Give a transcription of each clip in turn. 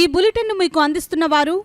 ఈ బులెటిన్ మీకు అందిస్తున్న వారు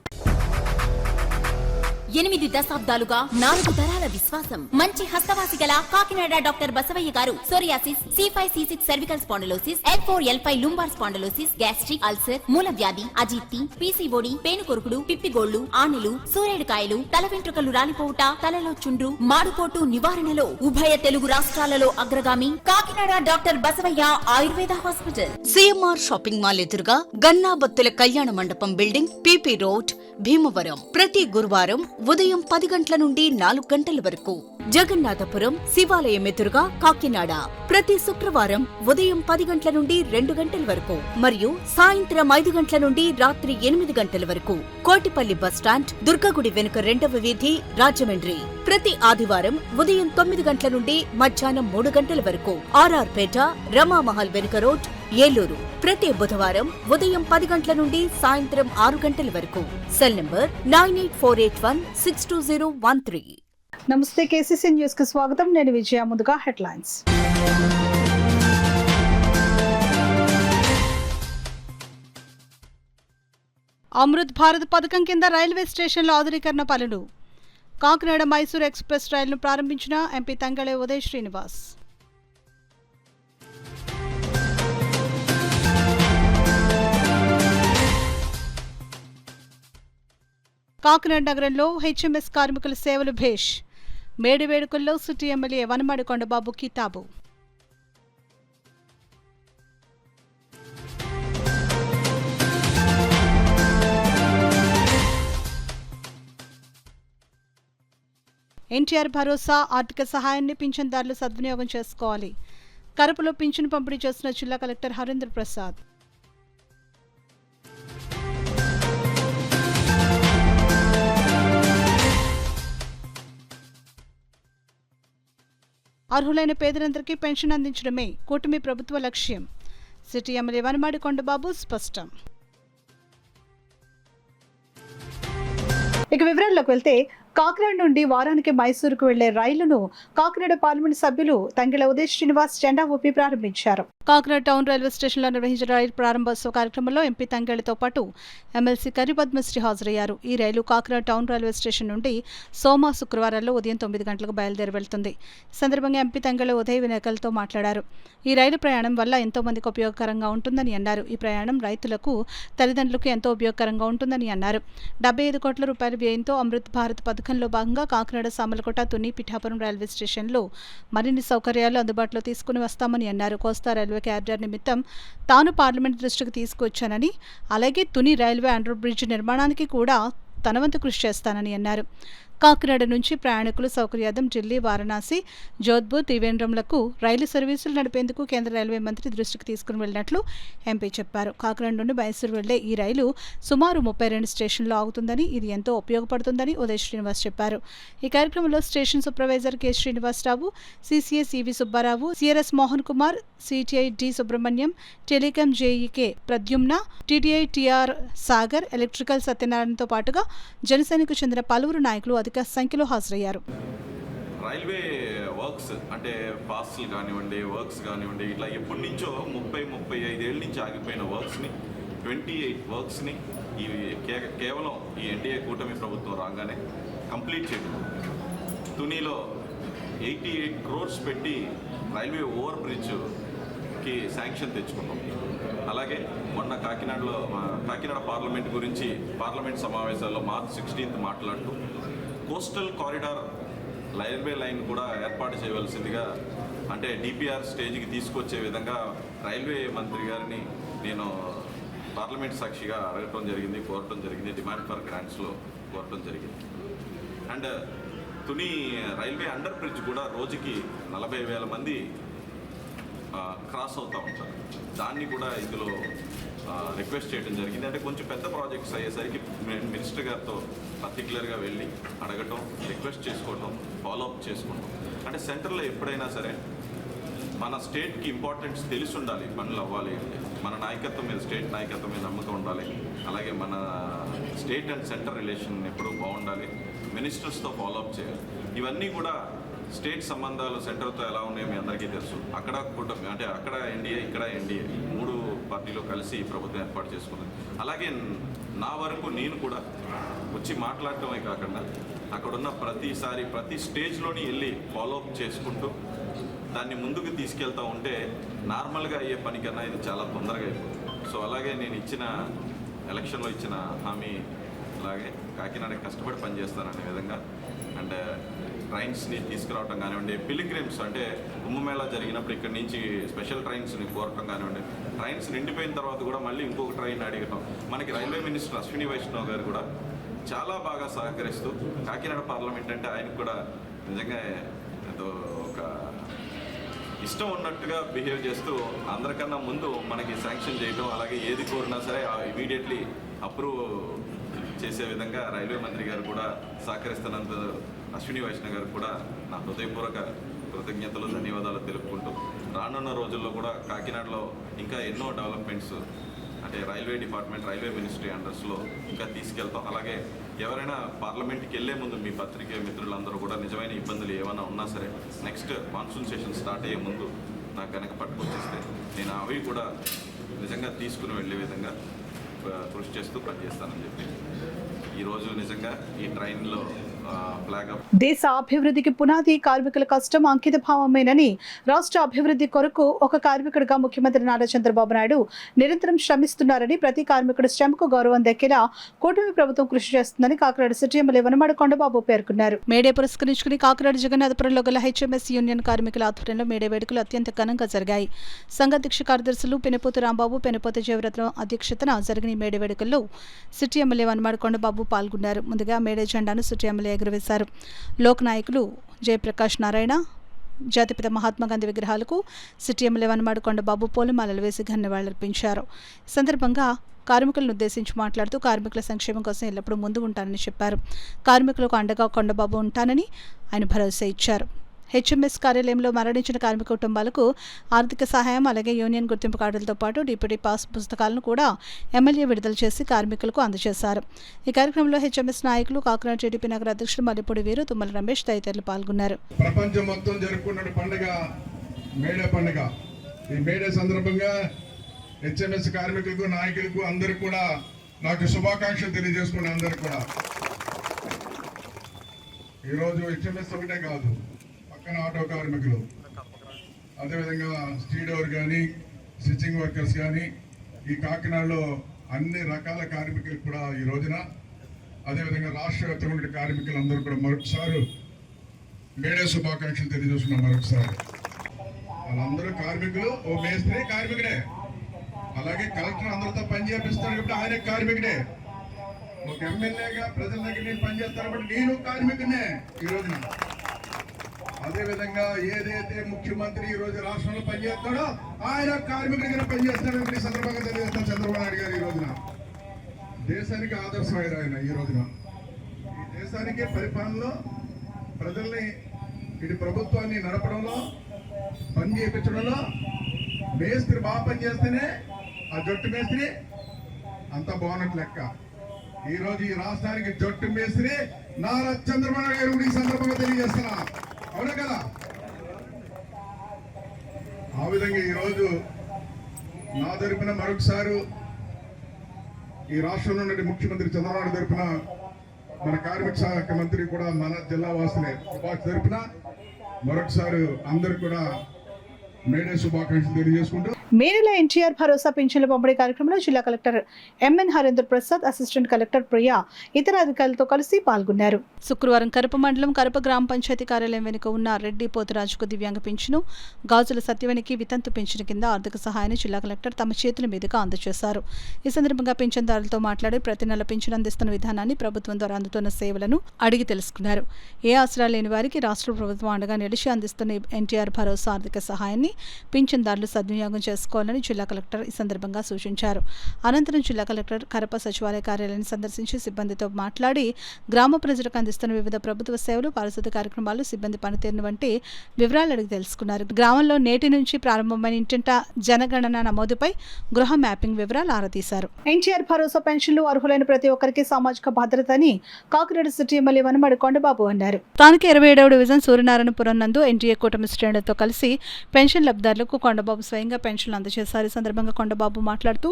8 దశాబ్దాలుగా 4 తరాల విశ్వాసం. మంచి హస్తవాసి గల కాకినాడ డాక్టర్ బసవయ్య గారు psoriasis, C5, C6 cervical spondylosis, L4, L5 lumbar spondylosis, gastric ulcer, మూల వ్యాధి, అజీర్తి, PCOD, పేనుకొరుకుడు, పిప్పిగోళ్లు, ఆనెలు, సూరేడుకాయలు, తల వెంట్రుకలు రాలిపోవుట, తలలో చుండ్రు, మాడుపోటు నివారణలో ఉభయ తెలుగు రాష్ట్రాలలో అగ్రగామి Kakinada doctor Basavayya Ayurveda hospital. CMR shopping mall ఎదురుగా గన్నాబత్తుల కళ్యాణ మండపం బిల్డింగ్, PP రోడ్, భీమవరం. ప్రతి గురువారం ఉదయం 10 గంటల నుండి 4 గంటల వరకు. జగన్నాథపురం శివాలయం ఎదురుగా కాకినాడ ప్రతి శుక్రవారం ఉదయం 10 గంటల నుండి 2 గంటల వరకు మరియు సాయంత్రం 5 గంటల నుండి రాత్రి 8 గంటల వరకు. కోటిపల్లి బస్టాండ్, దుర్గగుడి వెనుక 2వ వీధి, రాజమండ్రి. ప్రతి ఆదివారం ఉదయం 9 గంటల నుండి మధ్యాహ్నం 3 గంటల వరకు. RR పేట, రమామహల్ వెనుక రోడ్, ఏలూరు. ప్రతి బుధవారం ఉదయం 10 గంటల నుండి సాయంత్రం 6 గంటల వరకు. Cell number 9848162013. నమస్తే, KCC న్యూస్ కు స్వాగతం. నేను విజయ. ముందుగా హెడ్లైన్స్. అమృత్ భారత్ పథకం కింద రైల్వే స్టేషన్ల ఆధునీకరణ పనులు. కాకినాడ మైసూరు ఎక్స్ప్రెస్ రైలును ప్రారంభించిన MP తంగళే ఉదయ్ శ్రీనివాస్. కాకినాడ నగరంలో HMS కార్మికుల సేవలు భేష్. మేడి వేడుకల్లో సిటీ ఎమ్మెల్యే వనమాడి కొండబాబు కితాబు. NTR భరోసా ఆర్థిక సహాయాన్ని పింఛన్దారులు సద్వినియోగం చేసుకోవాలి. కరపులో పింఛను పంపిణీ చేస్తున్న జిల్లా కలెక్టర్ హరీంద్ర ప్రసాద్. అర్హులైన పేదలందరికీ పెన్షన్ అందించడమే కూటమి ప్రభుత్వ లక్ష్యం. సిటీ ఎమ్మెల్యే వనమాడి కొండబాబు స్పష్టం. ఇక వివరాల్లోకి వెళ్తే, కాకినాడ నుండి వారానికి మైసూరుకు వెళ్లే రైలును కాకినాడ పార్లమెంట్ సభ్యులు తంగెళ్ల ఉదయ్ శ్రీనివాస్ జెండా ఊపి ప్రారంభించారు. కాకినాడ టౌన్ రైల్వే స్టేషన్లో నిర్వహించిన రైలు ప్రారంభోత్సవ కార్యక్రమంలో MP తంగెళ్లతో పాటు ఎమ్మెల్సీ కరి పద్మశ్రీ హాజరయ్యారు. ఈ రైలు కాకినాడ టౌన్ రైల్వే స్టేషన్ నుండి సోమ, శుక్రవారాల్లో ఉదయం 9 గంటలకు బయలుదేరి వెళ్తుంది. ఈ సందర్భంగా MP తంగెళ్ల ఉదయ్ విలేకరులతో మాట్లాడారు. ఈ రైలు ప్రయాణం వల్ల ఎంతో మందికి ఉపయోగకరంగా ఉంటుందని అన్నారు. ఈ ప్రయాణం రైతులకు, తల్లిదండ్రులకు ఎంతో ఉపయోగకరంగా ఉంటుందని అన్నారు. 75 కోట్ల రూపాయల వ్యయంతో అమృత్ భారత్ పథకంలో భాగంగా కాకినాడ, సామలకోట, తుని, పిఠాపురం రైల్వే స్టేషన్లో మరిన్ని సౌకర్యాలు అందుబాటులో తీసుకుని వస్తామని అన్నారు. కోస్తా రైల్వే క్యారిడార్ నిమిత్తం తాను పార్లమెంట్ దృష్టికి తీసుకొచ్చానని, అలాగే తుని రైల్వే అండర్ బ్రిడ్జ్ నిర్మాణానికి కూడా తన వంతు కృషి చేస్తానని అన్నారు. కాకినాడ నుంచి ప్రయాణికులు సౌకర్యార్థం ఢిల్లీ, వారణాసి, జోధ్పూర్, త్రివేంద్రంలకు రైలు సర్వీసులు నడిపేందుకు కేంద్ర రైల్వే మంత్రి దృష్టికి తీసుకుని వెళ్ళినట్లు MP చెప్పారు. కాకినాడ నుండి మైసూరు వెళ్లే ఈ రైలు సుమారు 32 స్టేషన్లో ఆగుతుందని, ఇది ఎంతో ఉపయోగపడుతుందని ఉదయ్ శ్రీనివాస్ చెప్పారు. ఈ కార్యక్రమంలో station supervisor K. Srinivasarao, CCA CV Subbarao, CRS Mohan Kumar, CTI D Subrahmanyam, telecom JEK Pradyumna, TTI TR Sagar, electrical సత్యనారాయణతో పాటుగా జనసేనకు చెందిన పలువురు నాయకులు అధిక సంఖ్యలో హాజరయ్యారు. రైల్వే వర్క్స్ అంటే పాస్లు కానివ్వండి, వర్క్స్ కానివ్వండి, ఇట్లా ఎప్పటి నుంచో 30-35 ఏళ్ళ నుంచి ఆగిపోయిన వర్క్స్ని 28 వర్క్స్ని కేవలం ఈ NDA కూటమి ప్రభుత్వం రాగానే కంప్లీట్ చేయడం. తునిలో 88 crores పెట్టి రైల్వే ఓవర్ బ్రిడ్జ్కి శాంక్షన్ తెచ్చుకున్నాం. అలాగే మొన్న కాకినాడ పార్లమెంట్ గురించి పార్లమెంట్ సమావేశాల్లో March 16th మాట్లాడుతూ కోస్టల్ కారిడార్ రైల్వే లైన్ కూడా ఏర్పాటు చేయవలసిందిగా, అంటే DPR స్టేజ్కి తీసుకొచ్చే విధంగా రైల్వే మంత్రి గారిని నేను పార్లమెంట్ సాక్షిగా అడగటం జరిగింది, కోరటం జరిగింది, డిమాండ్ ఫర్ గ్రాంట్స్లో కోరటం జరిగింది. And Tuni railway under bridge కూడా రోజుకి 40,000 మంది క్రాస్ అవుతూ ఉంటారు. దాన్ని కూడా ఇందులో రిక్వెస్ట్ చేయడం జరిగింది. అంటే కొంచెం పెద్ద ప్రాజెక్ట్స్ అయ్యేసరికి మినిస్టర్ గారితో పర్టికులర్గా వెళ్ళి అడగటం, రిక్వెస్ట్ చేసుకోవటం, ఫాలోఅప్ చేసుకోవటం. అంటే సెంటర్లో ఎప్పుడైనా సరే మన స్టేట్కి ఇంపార్టెన్స్ తెలిసి ఉండాలి. పనులు అవ్వాలి అంటే మన నాయకత్వం మీద, స్టేట్ నాయకత్వం మీద నమ్మకం ఉండాలి. అలాగే మన స్టేట్ అండ్ సెంటర్ రిలేషన్ ఎప్పుడూ బాగుండాలి. మినిస్టర్స్తో ఫాలోఅప్ చేయాలి. ఇవన్నీ కూడా స్టేట్ సంబంధాలు సెంటర్తో ఎలా ఉన్నాయో మీ అందరికీ తెలుసు. అక్కడ కూడా అంటే అక్కడ NDA, ఇక్కడ NDA, 3 పార్టీలో కలిసి ప్రభుత్వం ఏర్పాటు చేసుకున్నది. అలాగే నా వరకు నేను కూడా వచ్చి మాట్లాడటమే కాకుండా అక్కడున్న ప్రతి స్టేజ్లోని వెళ్ళి ఫాలోఅప్ చేసుకుంటూ దాన్ని ముందుకు తీసుకెళ్తూ ఉంటే నార్మల్గా అయ్యే పని కన్నా ఇది చాలా తొందరగా అయిపోతుంది. సో అలాగే నేను ఎలక్షన్లో ఇచ్చిన హామీ అలాగే కాకినాడకి కష్టపడి పనిచేస్తాననే విధంగా అండ్ ట్రైన్స్ని తీసుకురావటం కానివ్వండి, పిలిగ్రిమ్స్ అంటే కుంభమేళా జరిగినప్పుడు ఇక్కడి నుంచి స్పెషల్ ట్రైన్స్ని కోరటం కానివ్వండి, ట్రైన్స్ నిండిపోయిన తర్వాత కూడా మళ్ళీ ఇంకొక ట్రైన్ అడగటం. మనకి రైల్వే మినిస్టర్ అశ్విని వైష్ణవ్ గారు కూడా చాలా బాగా సహకరిస్తూ కాకినాడ పార్లమెంట్ అంటే ఆయనకు కూడా నిజంగా ఏదో ఒక ఇష్టం ఉన్నట్టుగా బిహేవ్ చేస్తూ అందరికన్నా ముందు మనకి శాంక్షన్ చేయటం, అలాగే ఏది కోరినా సరే ఇమీడియట్లీ అప్రూవ్ చేసే విధంగా రైల్వే మంత్రి గారు కూడా సహకరిస్తున్నంత అశ్విని వైష్ణవ్ గారు కూడా నా హృదయపూర్వక కృతజ్ఞతలు, ధన్యవాదాలు తెలుపుకుంటూ రానున్న రోజుల్లో కూడా కాకినాడలో ఇంకా ఎన్నో డెవలప్మెంట్స్ అంటే రైల్వే డిపార్ట్మెంట్, రైల్వే మినిస్ట్రీ అండర్స్లో ఇంకా తీసుకెళ్తాం. అలాగే ఎవరైనా పార్లమెంట్కి వెళ్లే ముందు మీ పత్రికే మిత్రులందరూ కూడా నిజమైన ఇబ్బందులు ఏమైనా ఉన్నా సరే నెక్స్ట్ మాన్సూన్ సెషన్ స్టార్ట్ అయ్యే ముందు నాకు కనుక పట్టుకొచ్చేస్తే నేను అవి కూడా నిజంగా తీసుకుని వెళ్ళే విధంగా కృషి చేస్తూ పనిచేస్తానని చెప్పి ఈరోజు నిజంగా ఈ ట్రైన్లో ఫ్లాగ్ అప్. దేశ అభివృద్ధికి పునాది కార్మికుల కష్టం అంకిత భావమేనని రాష్ట్ర అభివృద్ధి కొరకు ఒక కార్మికుడిగా ముఖ్యమంత్రి నారా చంద్రబాబు నాయుడు నిరంతరం శ్రమిస్తున్నారని, ప్రతి కార్మికుడి శ్రమకు గౌరవం దక్కేలా కూటమి ప్రభుత్వం కృషి చేస్తుందని కాకినాడ సిటీ ఎమ్మెల్యే వనమాడి కొండబాబు పేర్కొన్నారు. మేడే పురస్కరించుకుని కాకినాడ జగన్నాథపురంలో గల హెచ్ఎంఎస్ యూనియన్ కార్మికుల ఆధ్వర్యంలో మేడే వేడుకలు అత్యంత ఘనంగా జరిగాయి. సంఘ అధ్యక్ష కార్యదర్శులు పెనుపోతు రాంబాబు, పెనుపోతు జీవరత్నం అధ్యక్షతన జరిగిన ఈ మేడే వేడుకల్లో సిటీ ఎమ్మెల్యే వనమాడి కొండబాబు పాల్గొన్నారు. ముందుగా మేడే జెండాను సిటీ ఎమ్మెల్యే ఎగురవేశారు. లోక్ నాయకులు జయప్రకాష్ నారాయణ, జాతిపిత మహాత్మా గాంధీ విగ్రహాలకు సిటీ ఎమ్మెల్యే వనమాడి కొండబాబు పూలమాలలు వేసి ఘననివాళులర్పించారు. ఈ సందర్భంగా కార్మికులను ఉద్దేశించి మాట్లాడుతూ కార్మికుల సంక్షేమం కోసం ఎల్లప్పుడూ ముందు ఉంటానని చెప్పారు. కార్మికులకు అండగా కొండబాబు ఉంటానని ఆయన భరోసా ఇచ్చారు. హెచ్ఎంఎస్ కార్యాలయంలో మరణించిన కార్మిక కుటుంబాలకు ఆర్థిక సహాయం, అలాగే యూనియన్ గుర్తింపు కార్డులతో పాటు డిప్యూటీ పాస్ పుస్తకాలను కూడా ఎమ్మెల్యే విడుదల చేసి కార్మికులకు అందజేశారు. ఈ కార్యక్రమంలో హెచ్ఎంఎస్ నాయకులు, కాకినాడ టీడీపీ నగర అధ్యక్షుడు మల్లిపూడి వీరు, తుమ్మల రమేష్ తదితరులు పాల్గొన్నారు. ప్రపంచం మొత్తం జరుపుకున్న పండుగ మేడే పండుగ. ఈ మేడే సందర్భంగా హెచ్ఎంఎస్ కార్మికులకు, నాయకులకు అందరికి కూడా నాకు శుభాకాంక్షలు తెలియజేసుకున్న అందరికి కూడా ఈరోజు హెచ్ఎంఎస్ ఒకటే కాదు, ఆటో కార్మికులు, అదేవిధంగా స్టీడోర్ కానీ, స్టిచ్చింగ్ వర్కర్స్ కానీ, ఈ కాకినాడలో అన్ని రకాల కార్మికులకు కూడా ఈ రోజున, అదేవిధంగా రాష్ట్ర వ్యాప్తంగా ఉండే కార్మికులందరూ కూడా మరొకసారి మేడే శుభాకాంక్షలు తెలియజేస్తున్నాం. మరొకసారి వాళ్ళందరూ కార్మికులు. ఓ మేస్త్రి కార్మికుడే, అలాగే కలెక్టర్ అందరితో పని చేపిస్తాడు కాబట్టి ఆయన కార్మికుడే. ఒక ఎమ్మెల్యేగా ప్రజల దగ్గర నేను పనిచేస్తాను కాబట్టి నేను కార్మికునే ఈ రోజున. అదేవిధంగా ఏదైతే ముఖ్యమంత్రి ఈ రోజు రాష్ట్రంలో పనిచేస్తాడో ఆయన కార్మికుడిగా పనిచేస్తాడని ఈ సందర్భంగా తెలియజేస్తాను. చంద్రబాబు నాయుడు గారు ఈ రోజున దేశానికి ఆదర్శమైన ఆయన. ఈ రోజున ఈ దేశానికి పరిపాలనలో ప్రజల్ని, ఇటు ప్రభుత్వాన్ని నడపడంలో, పని చేయించడంలో మేస్త్రి బాగా పనిచేస్తేనే ఆ జట్టు మేస్త్రి అంతా బాగున్నట్టు లెక్క. ఈ రోజు ఈ రాష్ట్రానికి జట్టు మేస్త్రి నారా చంద్రబాబు నాయుడు గారు ఈ సందర్భంగా తెలియజేస్తున్నా. అవునా కదా? ఆ విధంగా ఈరోజు నా తరపున మరొకసారి ఈ రాష్ట్రంలో ఉన్న ముఖ్యమంత్రి చంద్రబాబు తరపున, మన కార్మిక శాఖ మంత్రి కూడా మన జిల్లా వాసులే తరపున మరొకసారి అందరు కూడా మేడే శుభాకాంక్షలు తెలియజేసుకుంటూ మేనేల ఎన్టీఆర్ భరోసా పింఛన్ల పంపిణీ కార్యక్రమంలో జిల్లా collector MN Harendra Prasad, assistant collector Priya ఇతర అధికారులతో కలిసి పాల్గొన్నారు. శుక్రవారం కరప మండలం కరప గ్రామ పంచాయతీ కార్యాలయం వెనుక ఉన్న రెడ్డి పోతురాజుకు దివ్యాంగ పింఛను, గాజుల సత్యవేణికి వితంతు పింఛను కింద ఆర్థిక సహాయాన్ని జిల్లా కలెక్టర్ తమ చేతుల మీదుగా అందజేశారు. ఈ సందర్భంగా పింఛన్దారులతో మాట్లాడి ప్రతి నెల పింఛను అందిస్తున్న విధానాన్ని, ప్రభుత్వం ద్వారా అందుతున్న సేవలను అడిగి తెలుసుకున్నారు. ఏ ఆసరా లేని వారికి రాష్ట్ర ప్రభుత్వం అండగా నిలిచి అందిస్తున్న ఎన్టీఆర్ భరోసా ఆర్థిక సహాయాన్ని పింఛన్దారులు సద్వినియోగం చేసుకోవాలని జిల్లా కలెక్టర్ ఈ సందర్భంగా సూచించారు. అనంతరం జిల్లా కలెక్టర్ కరప సచివాలయ కార్యాలయాన్ని సందర్శించి సిబ్బందితో మాట్లాడి గ్రామ ప్రజలకు అందిస్తున్న వివిధ ప్రభుత్వ సేవలు, పారిశుద్ధ్య కార్యక్రమాలు, సిబ్బంది పనితీరును వంటి వివరాలు అడిగి తెలుసుకున్నారు. గ్రామంలో నేటి నుంచి ప్రారంభమైన ఇంటింటా జనగణన నమోదుపై గృహ మ్యాపింగ్ వివరాలు ఆరా తీశారు. ఎన్టీఆర్ భరోసా పెన్షన్లు అర్హులైన ప్రతి ఒక్కరికి సామాజిక భద్రత అని కాకినాడ సిటీ ఎమ్మెల్యే వనమాడి కొండబాబు అన్నారు. స్థానిక 27వ డివిజన్ సూర్యనారాయణపురం నందు ఎన్టీఏ కూటమి శ్రేణులతో కలిసి పెన్షన్ పెన్షన్ లబ్ధిదారులకు కొండబాబు స్వయంగా పెన్షన్లు అందజేశారు. ఈ సందర్భంగా కొండబాబు మాట్లాడుతూ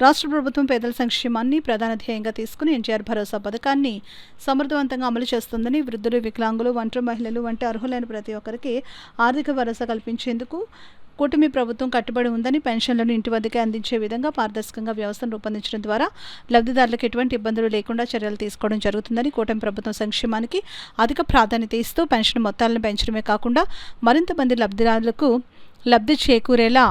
రాష్ట్ర ప్రభుత్వం పేదల సంక్షేమాన్ని ప్రధాన ధ్యేయంగా తీసుకుని ఎన్టీఆర్ భరోసా పథకాన్ని సమర్థవంతంగా అమలు చేస్తుందని, వృద్ధులు, వికలాంగులు, ఒంటరి మహిళలు వంటి అర్హులైన ప్రతి ఒక్కరికి ఆర్థిక భరోసా కల్పించేందుకు కూటమి ప్రభుత్వం కట్టుబడి ఉందని, పెన్షన్లను ఇంటి వద్దకే అందించే విధంగా పారదర్శకంగా వ్యవస్థను రూపొందించడం ద్వారా లబ్ధిదారులకు ఎటువంటి ఇబ్బందులు లేకుండా చర్యలు తీసుకోవడం జరుగుతుందని, కూటమి ప్రభుత్వం సంక్షేమానికి అధిక ప్రాధాన్యత ఇస్తూ పెన్షన్ మొత్తాలను పెంచడమే కాకుండా మరింత మంది లబ్ధిదారులకు లబ్ధి చేకూరేలా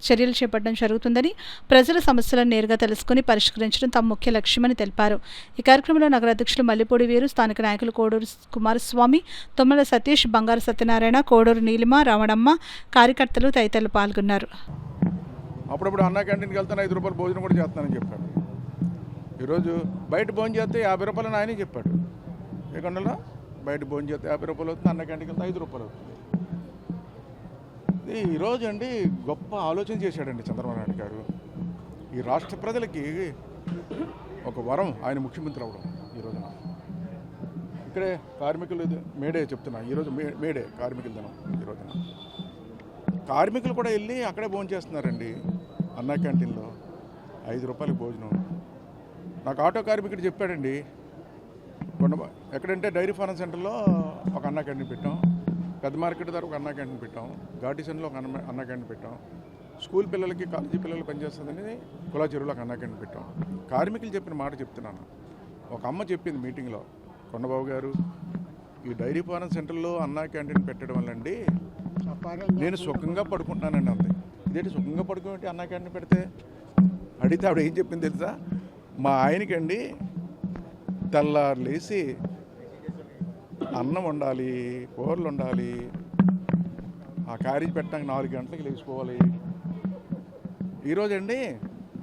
చర్యలు చేపట్టడం జరుగుతుందని, ప్రజల సమస్యలను నేరుగా తెలుసుకుని పరిష్కరించడం తమ ముఖ్య లక్ష్యమని తెలిపారు. ఈ కార్యక్రమంలో నగర అధ్యక్షులు మల్లిపూడి వీరు, స్థానిక నాయకులు కోడూరు కుమారస్వామి, తుమ్మల సతీష్, బంగారు సత్యనారాయణ, కోడూరు నీలిమ, రావణమ్మ, కార్యకర్తలు తదితరులు పాల్గొన్నారు. అప్పుడప్పుడు అన్నా క్యాంటీన్కి వెళ్తాను, 5 రూపాయలు భోజనం కూడా చేస్తానని చెప్పాడు. ఈరోజు బయట భోజనం చేస్తే 50 రూపాయలు ఆయనే చెప్పాడు. ఏ కొండలో బయట భోజనం చేస్తే 50 రూపాయలు అవుతుంది, అన్నా క్యాంటీన్కి వెళ్తే 5 రూపాయలు అవుతుంది. ఈరోజు అండి గొప్ప ఆలోచన చేశాడండి చంద్రబాబు నాయుడు గారు. ఈ రాష్ట్ర ప్రజలకి ఒక వరం ఆయన ముఖ్యమంత్రి అవ్వడం. ఈరోజున ఇక్కడే కార్మికులు మేడే చెప్తున్నా, ఈరోజు మేడే కార్మికుల దినం. ఈరోజున కార్మికులు కూడా వెళ్ళి అక్కడే భోజనం చేస్తున్నారండి, అన్నా క్యాంటీన్లో 5 రూపాయలకి భోజనం. నాకు ఆటో కార్మికుడు చెప్పాడండి, ఎక్కడంటే డైరీ ఫార్మ్ సెంటర్లో ఒక అన్నా క్యాంటీన్ పెట్టాం, పెద్ద మార్కెట్ దగ్గర ఒక అన్నా క్యాంటీన్ పెట్టాం, ఘాటీసన్లో ఒక అన్నా క్యాంటీన్ పెట్టాం, స్కూల్ పిల్లలకి కాలేజీ పిల్లలు పనిచేస్తుందని కులా చెరువులో ఒక అన్నా క్యాంటీన్ పెట్టాం. కార్మికులు చెప్పిన మాట చెప్తున్నాను. ఒక అమ్మ చెప్పింది మీటింగ్లో, కొండబాబు గారు ఈ డైరీ ఫార్మ్ సెంటర్లో అన్నా క్యాంటీన్ పెట్టడం వల్ల అండి నేను సుఖంగా పడుకుంటున్నానండి అంది. ఇదేంటి సుఖంగా పడుకునేటి అన్నా క్యాంటీన్ పెడితే అడిగితే ఆవిడ ఏం చెప్పింది తెలుసా, మా ఆయనకండి తెల్లారు లేచి అన్నం వండాలి, కూరలు వండాలి, ఆ క్యారేజ్ పెట్టడానికి 4 గంటలకి లేచిపోవాలి. ఈరోజు అండి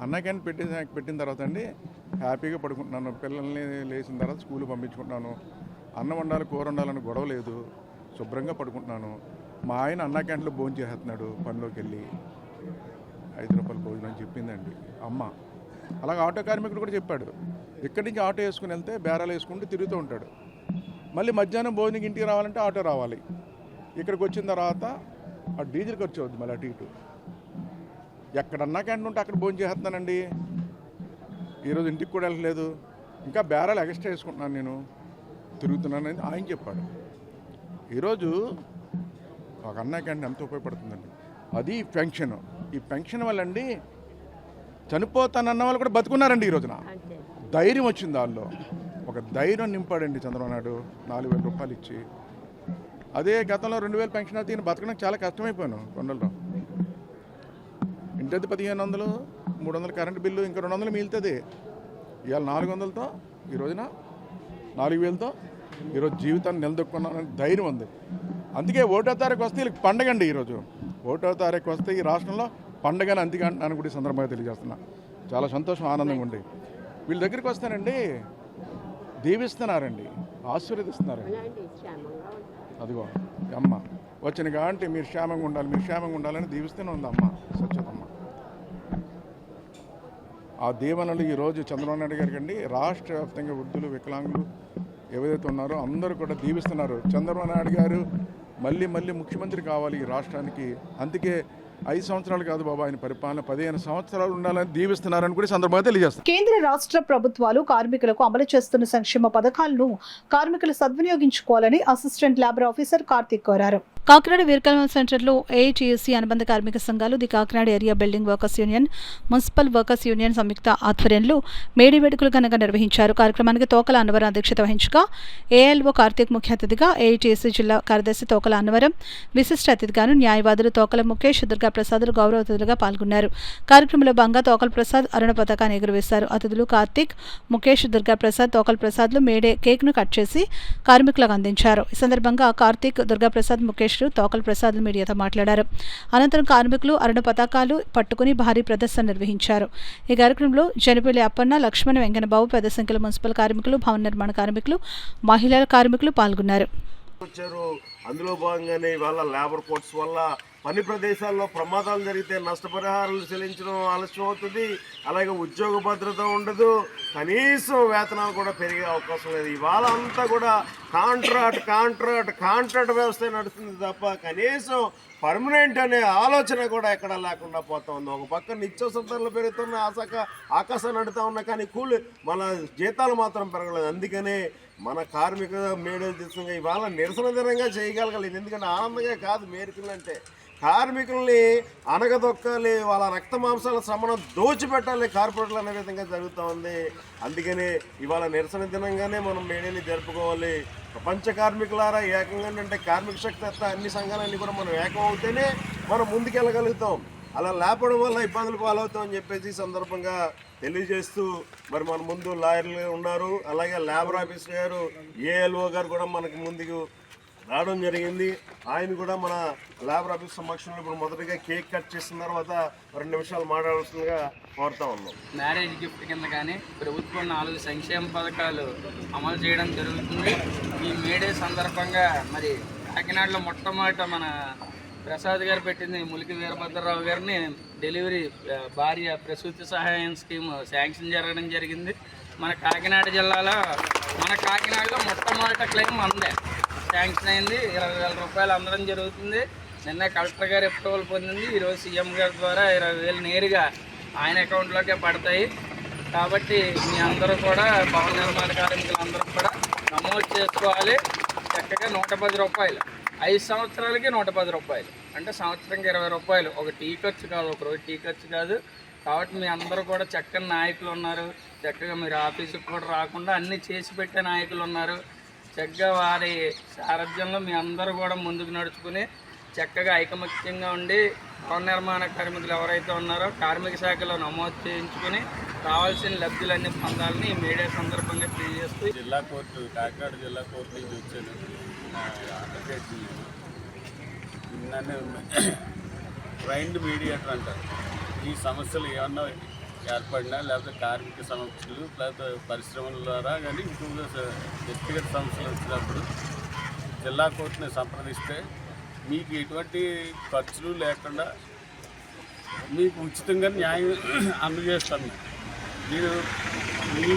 అన్నా క్యాంటీన్ పెట్టిన తర్వాత అండి హ్యాపీగా పడుకుంటున్నాను, పిల్లల్ని లేచిన తర్వాత స్కూల్కి పంపించుకుంటున్నాను, అన్నం వండాలి, కూర వండాలని గొడవ లేదు, శుభ్రంగా పడుకుంటున్నాను. మా ఆయన అన్నా క్యాంటీన్లో భోజనం చేస్తున్నాడు, పనిలోకి వెళ్ళి 5 రూపాయలు భోజనం అని చెప్పిందండి అమ్మ. అలాగే ఆటో కార్మికుడు కూడా చెప్పాడు, ఇక్కడి నుంచి ఆటో వేసుకుని వెళ్తే బేరాలు వేసుకుంటూ తిరుగుతూ ఉంటాడు, మళ్ళీ మధ్యాహ్నం భోజనం ఇంటికి రావాలంటే ఆటో రావాలి, ఇక్కడికి వచ్చిన తర్వాత ఆ డీజిల్ ఖర్చు అవుద్ది, మళ్ళీ అటు ఇటు. ఎక్కడన్నా క్యాంటీన్ ఉంటే అక్కడ భోజనం చేస్తున్నానండి, ఈరోజు ఇంటికి కూడా వెళ్ళలేదు, ఇంకా బేరాలు ఎక్స్ట్రా వేసుకుంటున్నాను, నేను తిరుగుతున్నానని ఆయన చెప్పాడు. ఈరోజు ఒక అన్నా క్యాంటీన్ ఎంత ఉపయోగపడుతుందండి. అది పెన్షన్. ఈ పెన్షన్ వల్ల అండి చనిపోతానన్న వాళ్ళు కూడా బతుకున్నారండి. ఈ రోజున ధైర్యం వచ్చింది, వాళ్ళు ఒక ధైర్యం నింపాడండి చంద్రబాబు నాయుడు 4,000 రూపాయలు ఇచ్చి. అదే గతంలో 2,000 పెన్షన్ అయితే ఈయన బతకడానికి చాలా కష్టమైపోయాను. కొండల్లో ఇంటది 1,500, 300 కరెంటు బిల్లు, ఇంకా 200 మిగులుతుంది. ఇవాళ 400తో, ఈ రోజున 4,000తో ఈరోజు జీవితాన్ని నిలదొక్కున్నానని ధైర్యం ఉంది. అందుకే 1వ తారీఖు వస్తే వీళ్ళకి పండగ అండి. ఈరోజు 1వ తారీఖు వస్తే ఈ రాష్ట్రంలో పండగని అందుకే అంటున్నాను కూడా ఈ సందర్భంగా తెలియజేస్తున్నా. చాలా సంతోషం, ఆనందంగా ఉండి వీళ్ళ దగ్గరికి వస్తానండి, దీవిస్తున్నారండి, ఆశీర్వదిస్తున్నారండి. అదిగో అమ్మ వచ్చిన కాబట్టి మీరు క్షేమంగా ఉండాలి, మీరు క్షేమంగా ఉండాలని దీవిస్తూనే ఉంది అమ్మ స్వచ్ఛతమ్మ. ఆ దీవెనలు ఈరోజు చంద్రబాబు నాయుడు గారికి అండి రాష్ట్ర వ్యాప్తంగా వృద్ధులు, వికలాంగులు ఏవైతే ఉన్నారో అందరూ కూడా దీవిస్తున్నారు. చంద్రబాబు నాయుడు గారు మళ్ళీ ముఖ్యమంత్రి కావాలి ఈ రాష్ట్రానికి. అందుకే 5 సంవత్సరాలు కాదు బాబా, ఆయన పరిపాలన 15 సంవత్సరాలు ఉండాలని దీవిస్తున్నారని కూడా సందర్భంగా తెలియజేస్తారు. కేంద్ర రాష్ట్ర ప్రభుత్వాలు కార్మికులకు అమలు చేస్తున్న సంక్షేమ పథకాలను కార్మికులు సద్వినియోగించుకోవాలని అసిస్టెంట్ లేబర్ ఆఫీసర్ కార్తిక్ కోరారు. కాకినాడ వీరకల్వం సెంటర్లో ఏఐటీయూసీ అనుబంధ కార్మిక సంఘాలు, the Kakinada area building workers union, municipal workers union సంయుక్త ఆధ్వర్యంలో మేడే వేడుకలు ఘనంగా నిర్వహించారు. కార్యక్రమానికి తోకల అన్నవరం అధ్యక్షత వహించగా ఏఎల్ఓ కార్తిక్ ముఖ్య అతిథిగా, ఏఐటీయూసీ జిల్లా కార్యదర్శి తోకల అన్నవరం విశిష్ట అతిథిగాను, న్యాయవాదులు తోకల ముఖేష్, దుర్గా ప్రసాదులు గౌరవ అతిథులుగా పాల్గొన్నారు. కార్యక్రమంలో భాగంగా తోకల ప్రసాద్ అరుణ పతాకాన్ని ఎగురవేశారు. అతిథులు కార్తిక్, ముఖేష్, దుర్గా ప్రసాద్, తోకల ప్రసాద్లు మేడే కేక్ను కట్ చేసి కార్మికులకు అందించారు. ఈ సందర్భంగా కార్తిక్, దుర్గా ప్రసాద్, ముఖేష్, తోకల్ ప్రసాద్ మీడియాతో మాట్లాడారు. అనంతరం కార్మికులు అరుణ పతాకాలు పట్టుకుని భారీ ప్రదర్శన నిర్వహించారు. ఈ కార్యక్రమంలో జనపల్లి అప్పన్న, లక్ష్మణ, వెంకన్నబాబు, పెద్ద సంఖ్యలో మున్సిపల్ కార్మికులు, భవన నిర్మాణ కార్మికులు, మహిళల కార్మికులు పాల్గొన్నారు. అందులో భాగంగానే ఇవాళ లేబర్ కోర్ట్స్ వల్ల పని ప్రదేశాల్లో ప్రమాదాలు జరిగితే నష్టపరిహారాలు చెల్లించడం ఆలస్యం అవుతుంది. అలాగే ఉద్యోగ భద్రత ఉండదు. కనీసం వేతనాలు కూడా పెరిగే అవకాశం లేదు. ఇవాళ అంతా కూడా కాంట్రాక్ట్ వ్యవస్థ నడుస్తుంది తప్ప కనీసం పర్మనెంట్ అనే ఆలోచన కూడా ఎక్కడ లేకుండా పోతా ఉంది. ఒక పక్క నిత్యావసర ధరలు పెరుగుతున్న ఆకాశాన్ని నడుతూ ఉన్నా కానీ మన జీతాలు మాత్రం పెరగలేదు. అందుకనే మన కార్మిక మేడే దిశగా ఇవాళ నిరసన దినంగా చేయగలగలేదు. ఎందుకంటే ఆనందంగా కాదు మేరుకులంటే కార్మికుల్ని అనగదొక్కాలి, వాళ్ళ రక్త మాంసాల శ్రమను దోచిపెట్టాలి కార్పొరేట్లు అనే విధంగా జరుగుతూ ఉంది. అందుకని ఇవాళ నిరసన దినంగానే మనం మేడేని జరుపుకోవాలి. ప్రపంచ కార్మికులారా ఏకంగా అంటే కార్మిక శక్తి అంతా అన్ని సంఘాలన్నీ కూడా మనం ఏకం అవుతేనే మనం ముందుకెళ్ళగలుగుతాం. అలా లేపడం వల్ల ఇబ్బందులు పాలవుతాం అని చెప్పేసి సందర్భంగా తెలియజేస్తూ మరి మన ముందు లాయర్లు ఉన్నారు, అలాగే లేబర్ ఆఫీసర్ గారు ఏఎల్ఓ గారు కూడా మనకి ముందుకు రావడం జరిగింది. ఆయన కూడా మన లేబర్ ఆఫీస్ సమక్షంలో ఇప్పుడు మొదటిగా కేక్ కట్ చేసిన తర్వాత 2 నిమిషాలు మాట్లాడాల్సిందిగా కోరుతా ఉన్నాం. మ్యారేజ్ గిఫ్ట్ కింద కానీ ప్రభుత్వం 4 సంక్షేమ పథకాలు అమలు చేయడం జరుగుతుంది. ఈ మేడే సందర్భంగా మరి కాకినాడలో మొట్టమొదట మన ప్రసాద్ గారు పెట్టింది ములికి వీరభద్రరావు గారిని డెలివరీ భార్య ప్రసూతి సహాయం స్కీమ్ శాంక్షన్ జరగడం జరిగింది. మన కాకినాడలో మొట్టమొదట క్లెయిమ్ అందే శాంక్షన్ అయింది. 20,000 రూపాయలు అందడం జరుగుతుంది. నిన్న కలెక్టర్ గారు అప్రూవల్ పొందింది. ఈరోజు సీఎం గారి ద్వారా 20,000 నేరుగా ఆయన అకౌంట్లోకే పడతాయి. కాబట్టి మీ అందరూ కూడా భవన నిర్మాణ కార్మికులందరూ కూడా నమోదు చేసుకోవాలి. చక్కగా 110 రూపాయలు 5 సంవత్సరాలకి 110 రూపాయలు అంటే సంవత్సరంకి 20 రూపాయలు. ఒక టీ ఖర్చు కాదు, ఒక రోజు టీ ఖర్చు కాదు. కాబట్టి మీ అందరూ కూడా చక్కని నాయకులు ఉన్నారు. చక్కగా మీరు ఆఫీసుకు కూడా రాకుండా అన్నీ చేసి పెట్టే నాయకులు ఉన్నారు. చక్కగా వారి సారథ్యంలో మీ అందరూ కూడా ముందుకు నడుచుకుని చక్కగా ఐకమత్యంగా ఉండి భవన నిర్మాణ కార్మికులు ఎవరైతే ఉన్నారో కార్మిక శాఖలో నమోదు చేయించుకుని కావాల్సిన లబ్ధులన్నీ పొందాలని ఈ మీడియా సందర్భంగా తెలియజేస్తూ కాకినాడ జిల్లా కోర్టు నుంచి వచ్చాను. నన్ను ట్రైన్డ్ మీడియేటర్ అంటారు. ఈ సమస్యలు ఏమన్నా ఏర్పడినా లేకపోతే కార్మిక సమస్యలు లేకపోతే పరిశ్రమల ద్వారా కానీ ఇంకొక వ్యక్తిగత సమస్యలు వచ్చినప్పుడు జిల్లా కోర్టుని సంప్రదిస్తే మీకు ఎటువంటి ఖర్చులు లేకుండా మీకు ఉచితంగా న్యాయం అందజేస్తాను. మీరు మీ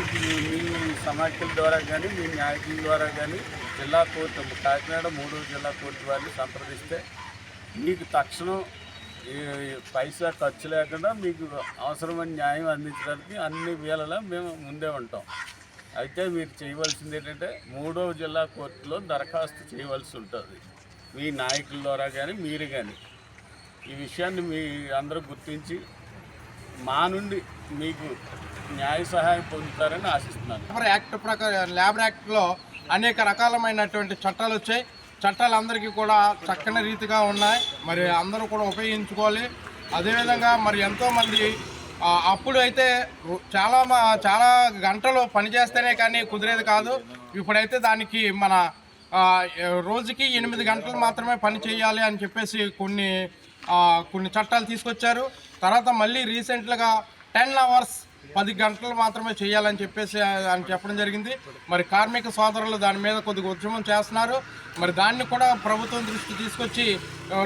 సమాఖ్యల ద్వారా కానీ మీ న్యాయకుల ద్వారా కానీ జిల్లా కోర్టు కాకినాడ 3వ జిల్లా కోర్టు వారిని సంప్రదిస్తే మీకు తక్షణం పైసా ఖర్చు లేకుండా మీకు అవసరమైన న్యాయం అందించడానికి అన్ని వేళలా మేము ముందే ఉంటాం. అయితే మీరు చేయవలసింది ఏంటంటే 3వ జిల్లా కోర్టులో దరఖాస్తు చేయవలసి ఉంటుంది. మీ నాయకుల ద్వారా కానీ మీరు కానీ ఈ విషయాన్ని మీ అందరూ గుర్తించి మా నుండి మీకు న్యాయ సహాయం పొందుతారని ఆశిస్తున్నాను. లేబర్ యాక్ట్లో అనేక రకాలమైనటువంటి చట్టాలు వచ్చాయి. చట్టాలు అందరికీ కూడా చక్కని రీతిగా ఉన్నాయి. మరి అందరూ కూడా ఉపయోగించుకోవాలి. అదేవిధంగా మరి ఎంతోమంది అప్పుడు అయితే చాలా గంటలు పనిచేస్తేనే కానీ కుదిరేది కాదు. ఇప్పుడైతే దానికి మన రోజుకి 8 గంటలు మాత్రమే పని చేయాలి అని చెప్పేసి కొన్ని చట్టాలు తీసుకొచ్చారు. తర్వాత మళ్ళీ రీసెంట్గా 10 అవర్స్ 10 గంటలు మాత్రమే చేయాలని చెప్పేసి అని చెప్పడం జరిగింది. మరి కార్మిక సోదరులు దాని మీద కొద్దిగా ఉద్యమం చేస్తున్నారు. మరి దాన్ని కూడా ప్రభుత్వం దృష్టి తీసుకొచ్చి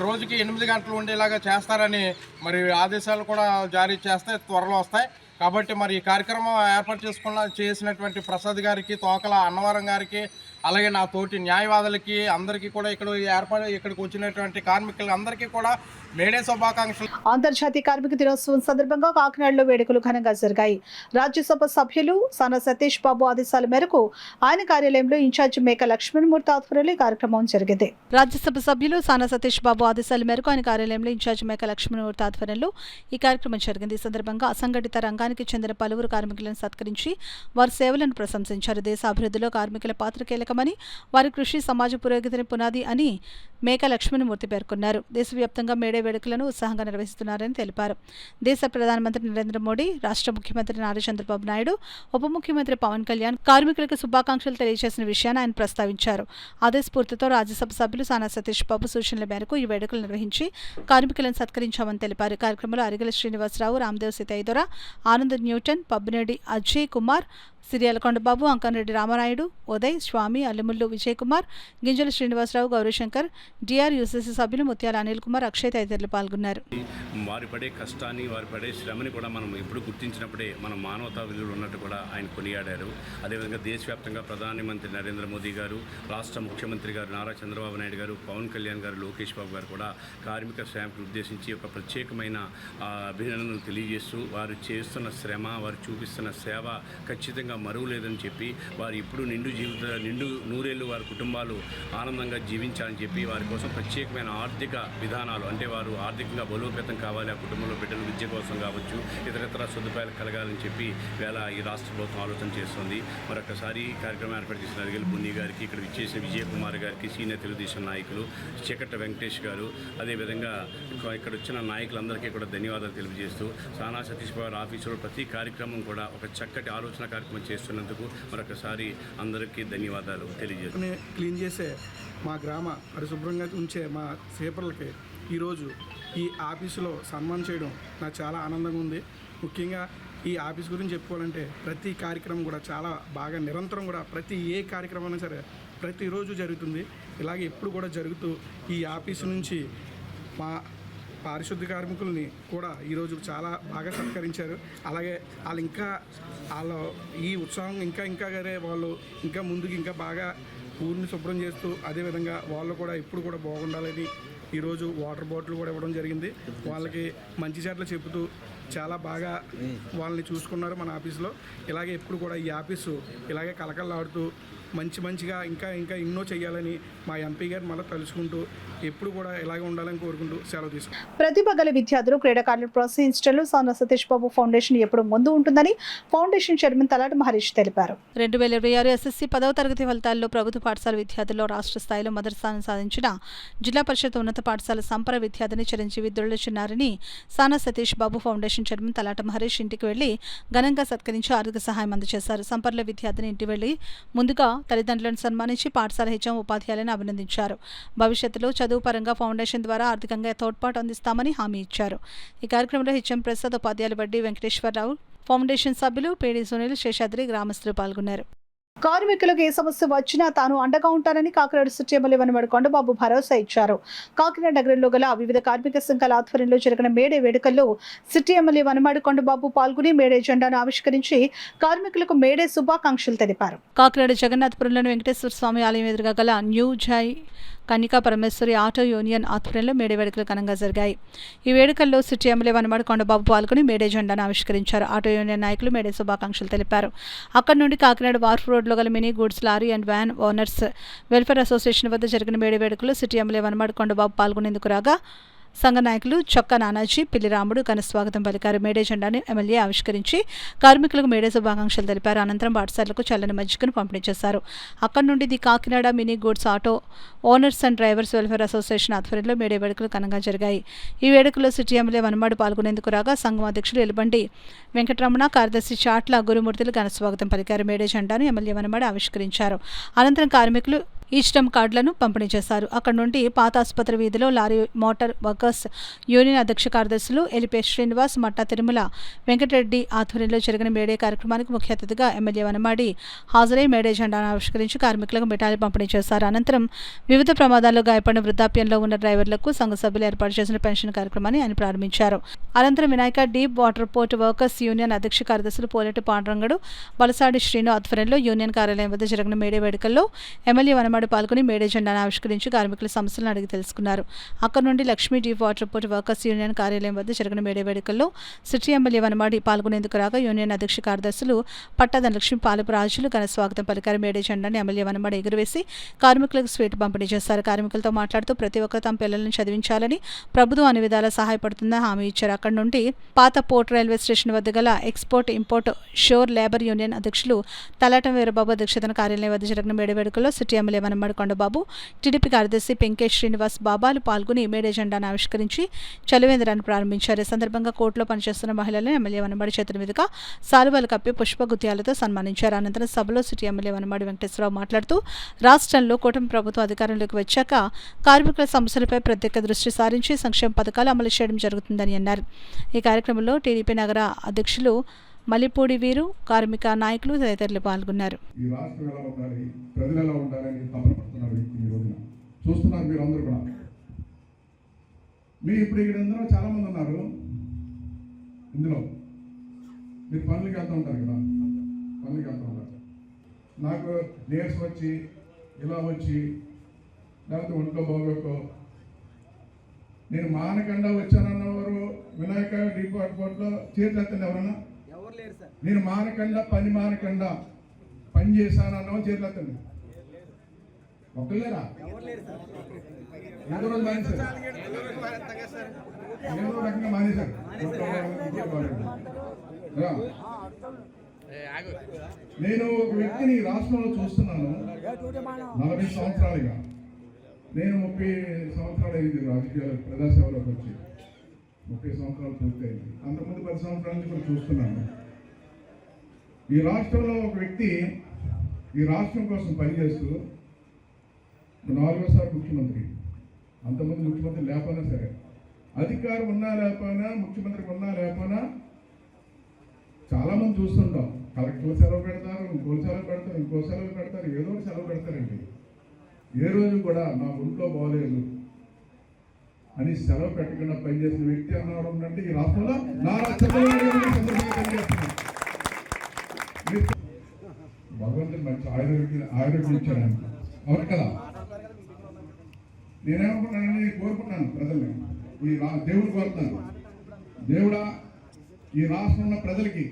రోజుకి 8 గంటలు ఉండేలాగా చేస్తారని మరి ఆదేశాలు కూడా జారీ చేస్తే త్వరలో వస్తాయి. కాబట్టి మరి ఈ కార్యక్రమం ఏర్పాటు చేసినటువంటి ప్రసాద్ గారికి, తోకల అన్నవరం గారికి, అలాగే నా తోటి న్యాయవాదులకి అందరికీ కూడా ఇక్కడికి వచ్చినటువంటి కార్మికులు అందరికీ కూడా మేడే శుభాకాంక్షలు. అంతర్జాతీయ కార్మిక దినోత్సవం సందర్భంగా కాకినాడలో వేడుకలు ఘనంగా జరిగాయి. రాజ్యసభ సభ్యులు సానా సతీష్ బాబు ఆదేశాల మేరకు ఆయన కార్యాలయంలో ఇన్ఛార్జి మేక లక్ష్మణమూర్తి ఆధ్వర్యంలో ఈ కార్యక్రమం జరిగింది. రాజ్యసభ సభ్యులు సానా సతీష్ బాబు ఆదేశాల మేరకు ఆయన కార్యాలయంలో ఇన్ఛార్జి మేక లక్ష్మణమూర్తి ఆధ్వర్యంలో ఈ కార్యక్రమం జరిగింది. ఈ సందర్భంగా అసంఘటిత రంగానికి చెందిన పలువురు కార్మికులను సత్కరించి వారి సేవలను ప్రశంసించారు. దేశ అభివృద్ధిలో కార్మికుల పాత్ర కీలకమని, వారి కృషి సమాజ పురోగతిని పునాది అని మేక లక్ష్మణమూర్తి పేర్కొన్నారు. దేశవ్యాప్తంగా మేడే వేడుకలను ఉత్సాహంగా నిర్వహిస్తున్నారని తెలిపారు. దేశ ప్రధానమంత్రి నరేంద్ర మోడీ, రాష్ట్ర ముఖ్యమంత్రి నారా చంద్రబాబు నాయుడు, ఉప ముఖ్యమంత్రి పవన్ కళ్యాణ్ కార్మికులకు శుభాకాంక్షలు తెలియజేసిన విషయాన్ని ఆయన ప్రస్తావించారు. అదే స్ఫూర్తితో రాజ్యసభ సభ్యులు సానా సతీష్ బాబు సూచనల మేరకు ఈ వేడుకలు నిర్వహించి కార్మికులను సత్కరించామని తెలిపారు. కార్యక్రమంలో అరిగల శ్రీనివాసరావు, రామ్దేవ్ సీతయ్యదొర, ఆనంద్ న్యూటన్, పబ్బినేడి అజయ్ కుమార్, సిరియాల కొండబాబు, అంకన్రెడ్డి రామారాయుడు, ఉదయ్, స్వామి, అల్లిముల్లు విజయ్ కుమార్, గింజల శ్రీనివాసరావు, గౌరీశంకర్, డిఆర్ యూసీసీ సభ్యులు ముత్యాల అనిల్ కుమార్, అక్షయ్ తదితరులు పాల్గొన్నారు. వారి పడే కష్టాన్ని, వారి పడే శ్రమని కూడా మనం ఎప్పుడు గుర్తించినప్పుడే మన మానవతా విలువలు ఉన్నట్టు కూడా ఆయన కొనియాడారు. అదేవిధంగా దేశవ్యాప్తంగా ప్రధానమంత్రి నరేంద్ర మోదీ గారు, రాష్ట్ర ముఖ్యమంత్రి గారు నారా చంద్రబాబు నాయుడు గారు, పవన్ కళ్యాణ్ గారు, లోకేష్ బాబు గారు కూడా కార్మిక శ్రామికులు ఉద్దేశించి ఒక ప్రత్యేకమైన అభినందనలు తెలియజేస్తూ వారు చేస్తున్న శ్రమ, వారు చూపిస్తున్న సేవ ఖచ్చితంగా మరువలేదని చెప్పి వారు ఇప్పుడు నిండు నూరేళ్ళు వారి కుటుంబాలు ఆనందంగా జీవించాలని చెప్పి వారి కోసం ప్రత్యేకమైన ఆర్థిక విధానాలు, అంటే వారు ఆర్థికంగా బలోపేతం కావాలి, ఆ కుటుంబంలో బిడ్డల విద్య కోసం కావచ్చు, ఇతరత్ర సదుపాయాలు కలగాలని చెప్పి వేళ ఈ రాష్ట్ర ప్రభుత్వం ఆలోచన చేస్తుంది. మరొకసారి కార్యక్రమం ఏర్పాటు చేసిన అరిగెల బున్ని గారికి, ఇక్కడ విచ్చేసిన విజయ్ కుమార్ గారికి, సీనియర్ తెలుగుదేశం నాయకులు చికట్ట వెంకటేష్ గారు, అదేవిధంగా ఇక్కడ వచ్చిన నాయకులందరికీ కూడా ధన్యవాదాలు తెలియజేస్తూ సానా సతీష్ బాబు ఆఫీసులో ప్రతి కార్యక్రమం కూడా ఒక చక్కటి ఆలోచన కార్యక్రమం చేస్తున్నందుకు మరొకసారి అందరికీ ధన్యవాదాలు తెలియజేస్తూ క్లీన్ చేసే మా గ్రామ పరిశుభ్రంగా ఉంచే మా సేపర్లకి ఈరోజు ఈ ఆఫీసులో సన్మానం చేయడం నాకు చాలా ఆనందంగా ఉంది. ముఖ్యంగా ఈ ఆఫీస్ గురించి చెప్పుకోవాలంటే ప్రతి కార్యక్రమం కూడా చాలా బాగా నిరంతరం కూడా ప్రతి ఏ కార్యక్రమం అయినా సరే ప్రతిరోజు జరుగుతుంది. ఇలాగే ఎప్పుడు కూడా జరుగుతూ ఈ ఆఫీసు నుంచి మా పారిశుద్ధ్య కార్మికుల్ని కూడా ఈరోజు చాలా బాగా సత్కరించారు. అలాగే వాళ్ళ ఈ ఉత్సాహం ఇంకా వాళ్ళు ఇంకా ముందుకు ఇంకా బాగా ఊరిని శుభ్రం చేస్తూ అదేవిధంగా వాళ్ళు కూడా ఇప్పుడు కూడా బాగుండాలని ఈరోజు వాటర్ బాటిల్ కూడా ఇవ్వడం జరిగింది. వాళ్ళకి మంచి చెట్లు చెబుతూ చాలా బాగా వాళ్ళని చూసుకున్నారు మన ఆఫీసులో. ఇలాగే ఎప్పుడు కూడా ఈ ఆఫీసు ఇలాగే కలకల్లాడుతూ మంచిగా ఇంకా ఎన్నో చేయాలని మా ఎంపీ గారు మళ్ళీ తలుచుకుంటూ ఎప్పుడు కూడా ఇలాగే ఉండాలని కోరుకుంటూ సెలవు తీసుకుంటాం. ప్రతిభ గల విద్యార్థులు క్రీడాకారులను ప్రోత్సహించడంలో సానా సతీష్ బాబు ఫౌండేషన్ ఎప్పుడు ముందు ఉంటుందని ఫౌండేషన్ చైర్మన్ తలాటి మహేష్ తెలిపారు. 2026 ఎస్ఎస్సీ 10వ తరగతి ఫలితాల్లో ప్రభుత్వ పాఠశాల విద్యార్థుల్లో రాష్ట్ర స్థాయిలో మొదటి స్థానం సాధించిన జిల్లా పరిషత్ ఉన్నత పాఠశాల సంపర విద్యార్థిని చిరంజీవి దొళ్ళచిన్నారని సానా సతీష్ బాబు ఫౌండేషన్ చైర్మన్ తలాటి మహేష్ ఇంటికి వెళ్లి ఘనంగా సత్కరించి ఆర్థిక సహాయం అందజేశారు. సంపర్ల విద్యార్థిని ఇంటికి వెళ్లి ముందుగా తల్లిదండ్రులను సన్మానించి పాఠశాల హెచ్ఎం ఉపాధ్యాయులను అభినందించారు. భవిష్యత్తులో చదువు పరంగా ఫౌండేషన్ ద్వారా ఆర్థికంగా తోడ్పాటు అందిస్తామని హామీ ఇచ్చారు. ఈ కార్యక్రమంలో హెచ్ఎం ప్రసాద్, ఉపాధ్యాయులు బడ్డి వెంకటేశ్వరరావు, ఫౌండేషన్ సభ్యులు పేడి సునీల్, శేషాద్రి, గ్రామస్తులు పాల్గొన్నారు. కార్మికులకు ఏ సమస్య వచ్చినా తాను అండగా ఉంటానని కాకినాడ సిటీ ఎమ్మెల్యే వనమాడి కొండబాబు భరోసా ఇచ్చారు. కాకినాడ నగరంలో గల వివిధ కార్మిక సంఘాల ఆధ్వర్యంలో జరిగిన మేడే వేడుకల్లో సిటీ ఎమ్మెల్యే వనమాడి కొండబాబు పాల్గొని మేడే జెండాను ఆవిష్కరించి కార్మికులకు మేడే శుభాకాంక్షలు తెలిపారు. కాకినాడ జగన్నాథపురంలోని వెంకటేశ్వర స్వామి ఆలయం ఎదురుగా గల న్యూ జై కన్నికా పరమేశ్వరి ఆటో యూనియన్ ఆధ్వర్యంలో మేడే వేడుకలు ఘనంగా జరిగాయి. ఈ వేడుకల్లో సిటీ ఎమ్మెల్యే వనమాడి కొండబాబు పాల్గొని మేడే జెండాను ఆవిష్కరించారు. ఆటో యూనియన్ నాయకులు మేడే శుభాకాంక్షలు తెలిపారు. అక్కడి నుండి కాకినాడ వార్ఫ్ రోడ్లో గల mini goods lorry and van owners welfare association వద్ద జరిగిన మేడే వేడుకల్లో సిటీ ఎమ్మెల్యే వనమాడి కొండబాబు పాల్గొనేందుకు రాగా సంఘ నాయకులు చొక్క నానాజీ, పిల్లి రాముడు ఘన స్వాగతం పలికారు. మేడే జెండాను ఎమ్మెల్యే ఆవిష్కరించి కార్మికులకు మేడే శుభాకాంక్షలు తెలిపారు. అనంతరం పాఠశాలకు చల్లని మజ్జిగను పంపిణీ చేశారు. అక్కడి నుండి the Kakinada mini goods auto owners and drivers welfare association ఆధ్వర్యంలో మేడే వేడుకలు ఘనంగా జరిగాయి. ఈ వేడుకల్లో సిటీ ఎమ్మెల్యే వనమాడి పాల్గొనేందుకు రాగా సంఘం అధ్యక్షులు ఎలుబండి వెంకటరమణ, కార్యదర్శి చాట్ల గురుమూర్తులు ఘన స్వాగతం పలికారు. మేడే జెండాను ఎమ్మెల్యే వనమాడి ఆవిష్కరించారు. అనంతరం కార్మికులు ఈస్టమ్ కార్డులను పంపిణీ చేశారు. అక్కడి నుండి పాత ఆసుపత్రి వీధిలో లారీ మోటార్ వర్కర్స్ యూనియన్ అధ్యక్ష కార్యదర్శులు ఎలిపే శ్రీనివాస్, మట్టా తిరుమల వెంకటరెడ్డి ఆధ్వర్యంలో జరిగిన మేడే కార్యక్రమానికి ముఖ్య అతిథిగా ఎమ్మెల్యే వనమాడి హాజరై మేడే జెండాను ఆవిష్కరించి కార్మికులకు మిఠాయిలు పంపిణీ చేశారు. అనంతరం వివిధ ప్రమాదాల్లో గాయపడిన వృద్ధాప్యంలో ఉన్న డ్రైవర్లకు సంఘ సభ్యులు ఏర్పాటు చేసిన పెన్షన్ కార్యక్రమాన్ని ఆయన ప్రారంభించారు. అనంతరం Vinayaka deep water port workers union అధ్యక్ష కార్యదర్శులు పోలేటి పాండ్రంగడు, బలసాడి శ్రీను ఆధ్వర్యంలో యూనియన్ కార్యాలయం వద్ద జరిగిన మేడే వేడుకల్లో ఎమ్మెల్యే వనమాడి పాల్గొని మేడే జెండాను ఆవిష్కరించి కార్మికుల సమస్యలను అడిగి తెలుసుకున్నారు. అక్కడి నుండి Lakshmi deep water port workers union కార్యాలయం వద్ద జరిగిన మేడే వేడుకల్లో సిటీ ఎమ్మెల్యే వనమాడి పాల్గొనేందుకు రాగా యూనియన్ అధ్యక్ష కార్యదర్శులు పట్టాదన లక్ష్మి, పాలపు రాజులు ఘన స్వాగతం పలికారు. మేడే జెండాను ఎమ్మెల్యే వనమాడి ఎగురవేసి కార్మికులకు స్వీట్ పంపిణీ చేశారు. కార్మికులతో మాట్లాడుతూ ప్రతి ఒక్కరు తమ పిల్లలను చదివించాలని ప్రభుత్వం అన్ని విధాలా సహాయపడుతుందని హామీ ఇచ్చారు. అక్కడి నుండి పాత పోర్ట్ రైల్వే స్టేషన్ వద్ద గల ఎక్స్పోర్ట్ ఇంపోర్ట్ షోర్ లేబర్ యూనియన్ అధ్యక్షులు తలాటం వీరబాబు అధ్యక్షతన కార్యాలయం వద్ద జరిగిన మేడే వేడుకల్లో city MLA Vanamadi Kondababu, TDP కార్యదర్శి పెంకేష్ శ్రీనివాస్ బాబాలు పాల్గొని మేడే జెండాను ఆవిష్కరించి చలివేంద్రాన్ని ప్రారంభించారు. ఈ సందర్భంగా కోర్టులో పనిచేస్తున్న మహిళలను ఎమ్మెల్యే వనమాడి చేతుల మీదుగా సాలువాలు కప్పి పుష్పగుత్యాలతో సన్మానించారు. అనంతరం సభలో సిటీ ఎమ్మెల్యే వనమాడి వెంకటేశ్వరరావు మాట్లాడుతూ రాష్ట్రంలో కూటమి ప్రభుత్వం అధికారంలోకి వచ్చాక కార్మికుల సమస్యలపై ప్రత్యేక దృష్టి సారించి సంక్షేమ పథకాలు అమలు చేయడం జరుగుతుందని అన్నారు. ఈ కార్యక్రమంలో టీడీపీ నగర అధ్యక్షులు మల్లిపూడి వీరు, కార్మిక నాయకులు తదితరులు పాల్గొన్నారు. ఈ రాష్ట్రం ఎలా ఉండాలి, ప్రజలు ఎలా ఉండాలని తపన పడుతున్నారు ఈ రోజున. చూస్తున్నారు మీరు అందరూ కూడా. మీరు ఇప్పుడు ఇక్కడ ఇందులో చాలామంది ఉన్నారు. ఇందులో మీరు పనులకి వెళ్తూ ఉంటారు కదా, పనులకి వెళ్తూ ఉంటారు. నాకు నీరసం వచ్చి ఇలా వచ్చి లేకపోతే ఒంట్లో బాగోకో నేను మానకుండా వచ్చానన్నవారు వినాయక డిపార్ట్మెంట్లో చేతులెత్తండి ఎవరన్నా. నేను మానకుండా పని చేశానన్నవారు చేతులెత్తండి. ఒక్కలేరా? ఏదో రోజు మానేశారు, ఏదో రకంగా మానేశారు. నేను ఒక వ్యక్తిని రాష్ట్రంలో చూస్తున్నాను 40 సంవత్సరాలుగా. నేను 30 సంవత్సరాలు అయింది రాజకీయాలు ప్రజాసేవలోకి వచ్చి. 30 సంవత్సరాలు పూర్తయింది. అంతకుముందు 10 సంవత్సరాల నుంచి కూడా చూస్తున్నాను. ఈ రాష్ట్రంలో ఒక వ్యక్తి ఈ రాష్ట్రం కోసం పనిచేస్తూ 4వసారి ముఖ్యమంత్రి. అంతకుముందు ముఖ్యమంత్రి లేకపోయినా సరే, అధికారం ఉన్నా లేకపోయినా, ముఖ్యమంత్రి ఉన్నా లేకపోయినా చాలామంది చూస్తుంటాం. కలెక్టర్లు సెలవు పెడతారు, ఇంకో సెలవు పెడతారు, ఇంకో సెలవు పెడతారు, ఏదో ఒక సెలవు పెడతారండి. ఏ రోజు కూడా నా ఒంట్లో బాగోలేదు అని సెలవు పెట్టకుండా పనిచేసిన వ్యక్తి అన్నవాడు ఉందంటే ఈ రాష్ట్రంలో నారా చంద్రబాబు నాయుడు సందర్భంగా పనిచేస్తున్నారు. భగవంతుడు మంచి ఆరోగ్యం ఇచ్చాడు. అవును కదా? నేనేమనుకున్నానని కోరుకున్నాను ప్రజల్ని. ఈ దేవుడు కోరుతున్నాను, దేవుడా ఈ రాష్ట్రంలో ప్రజలకి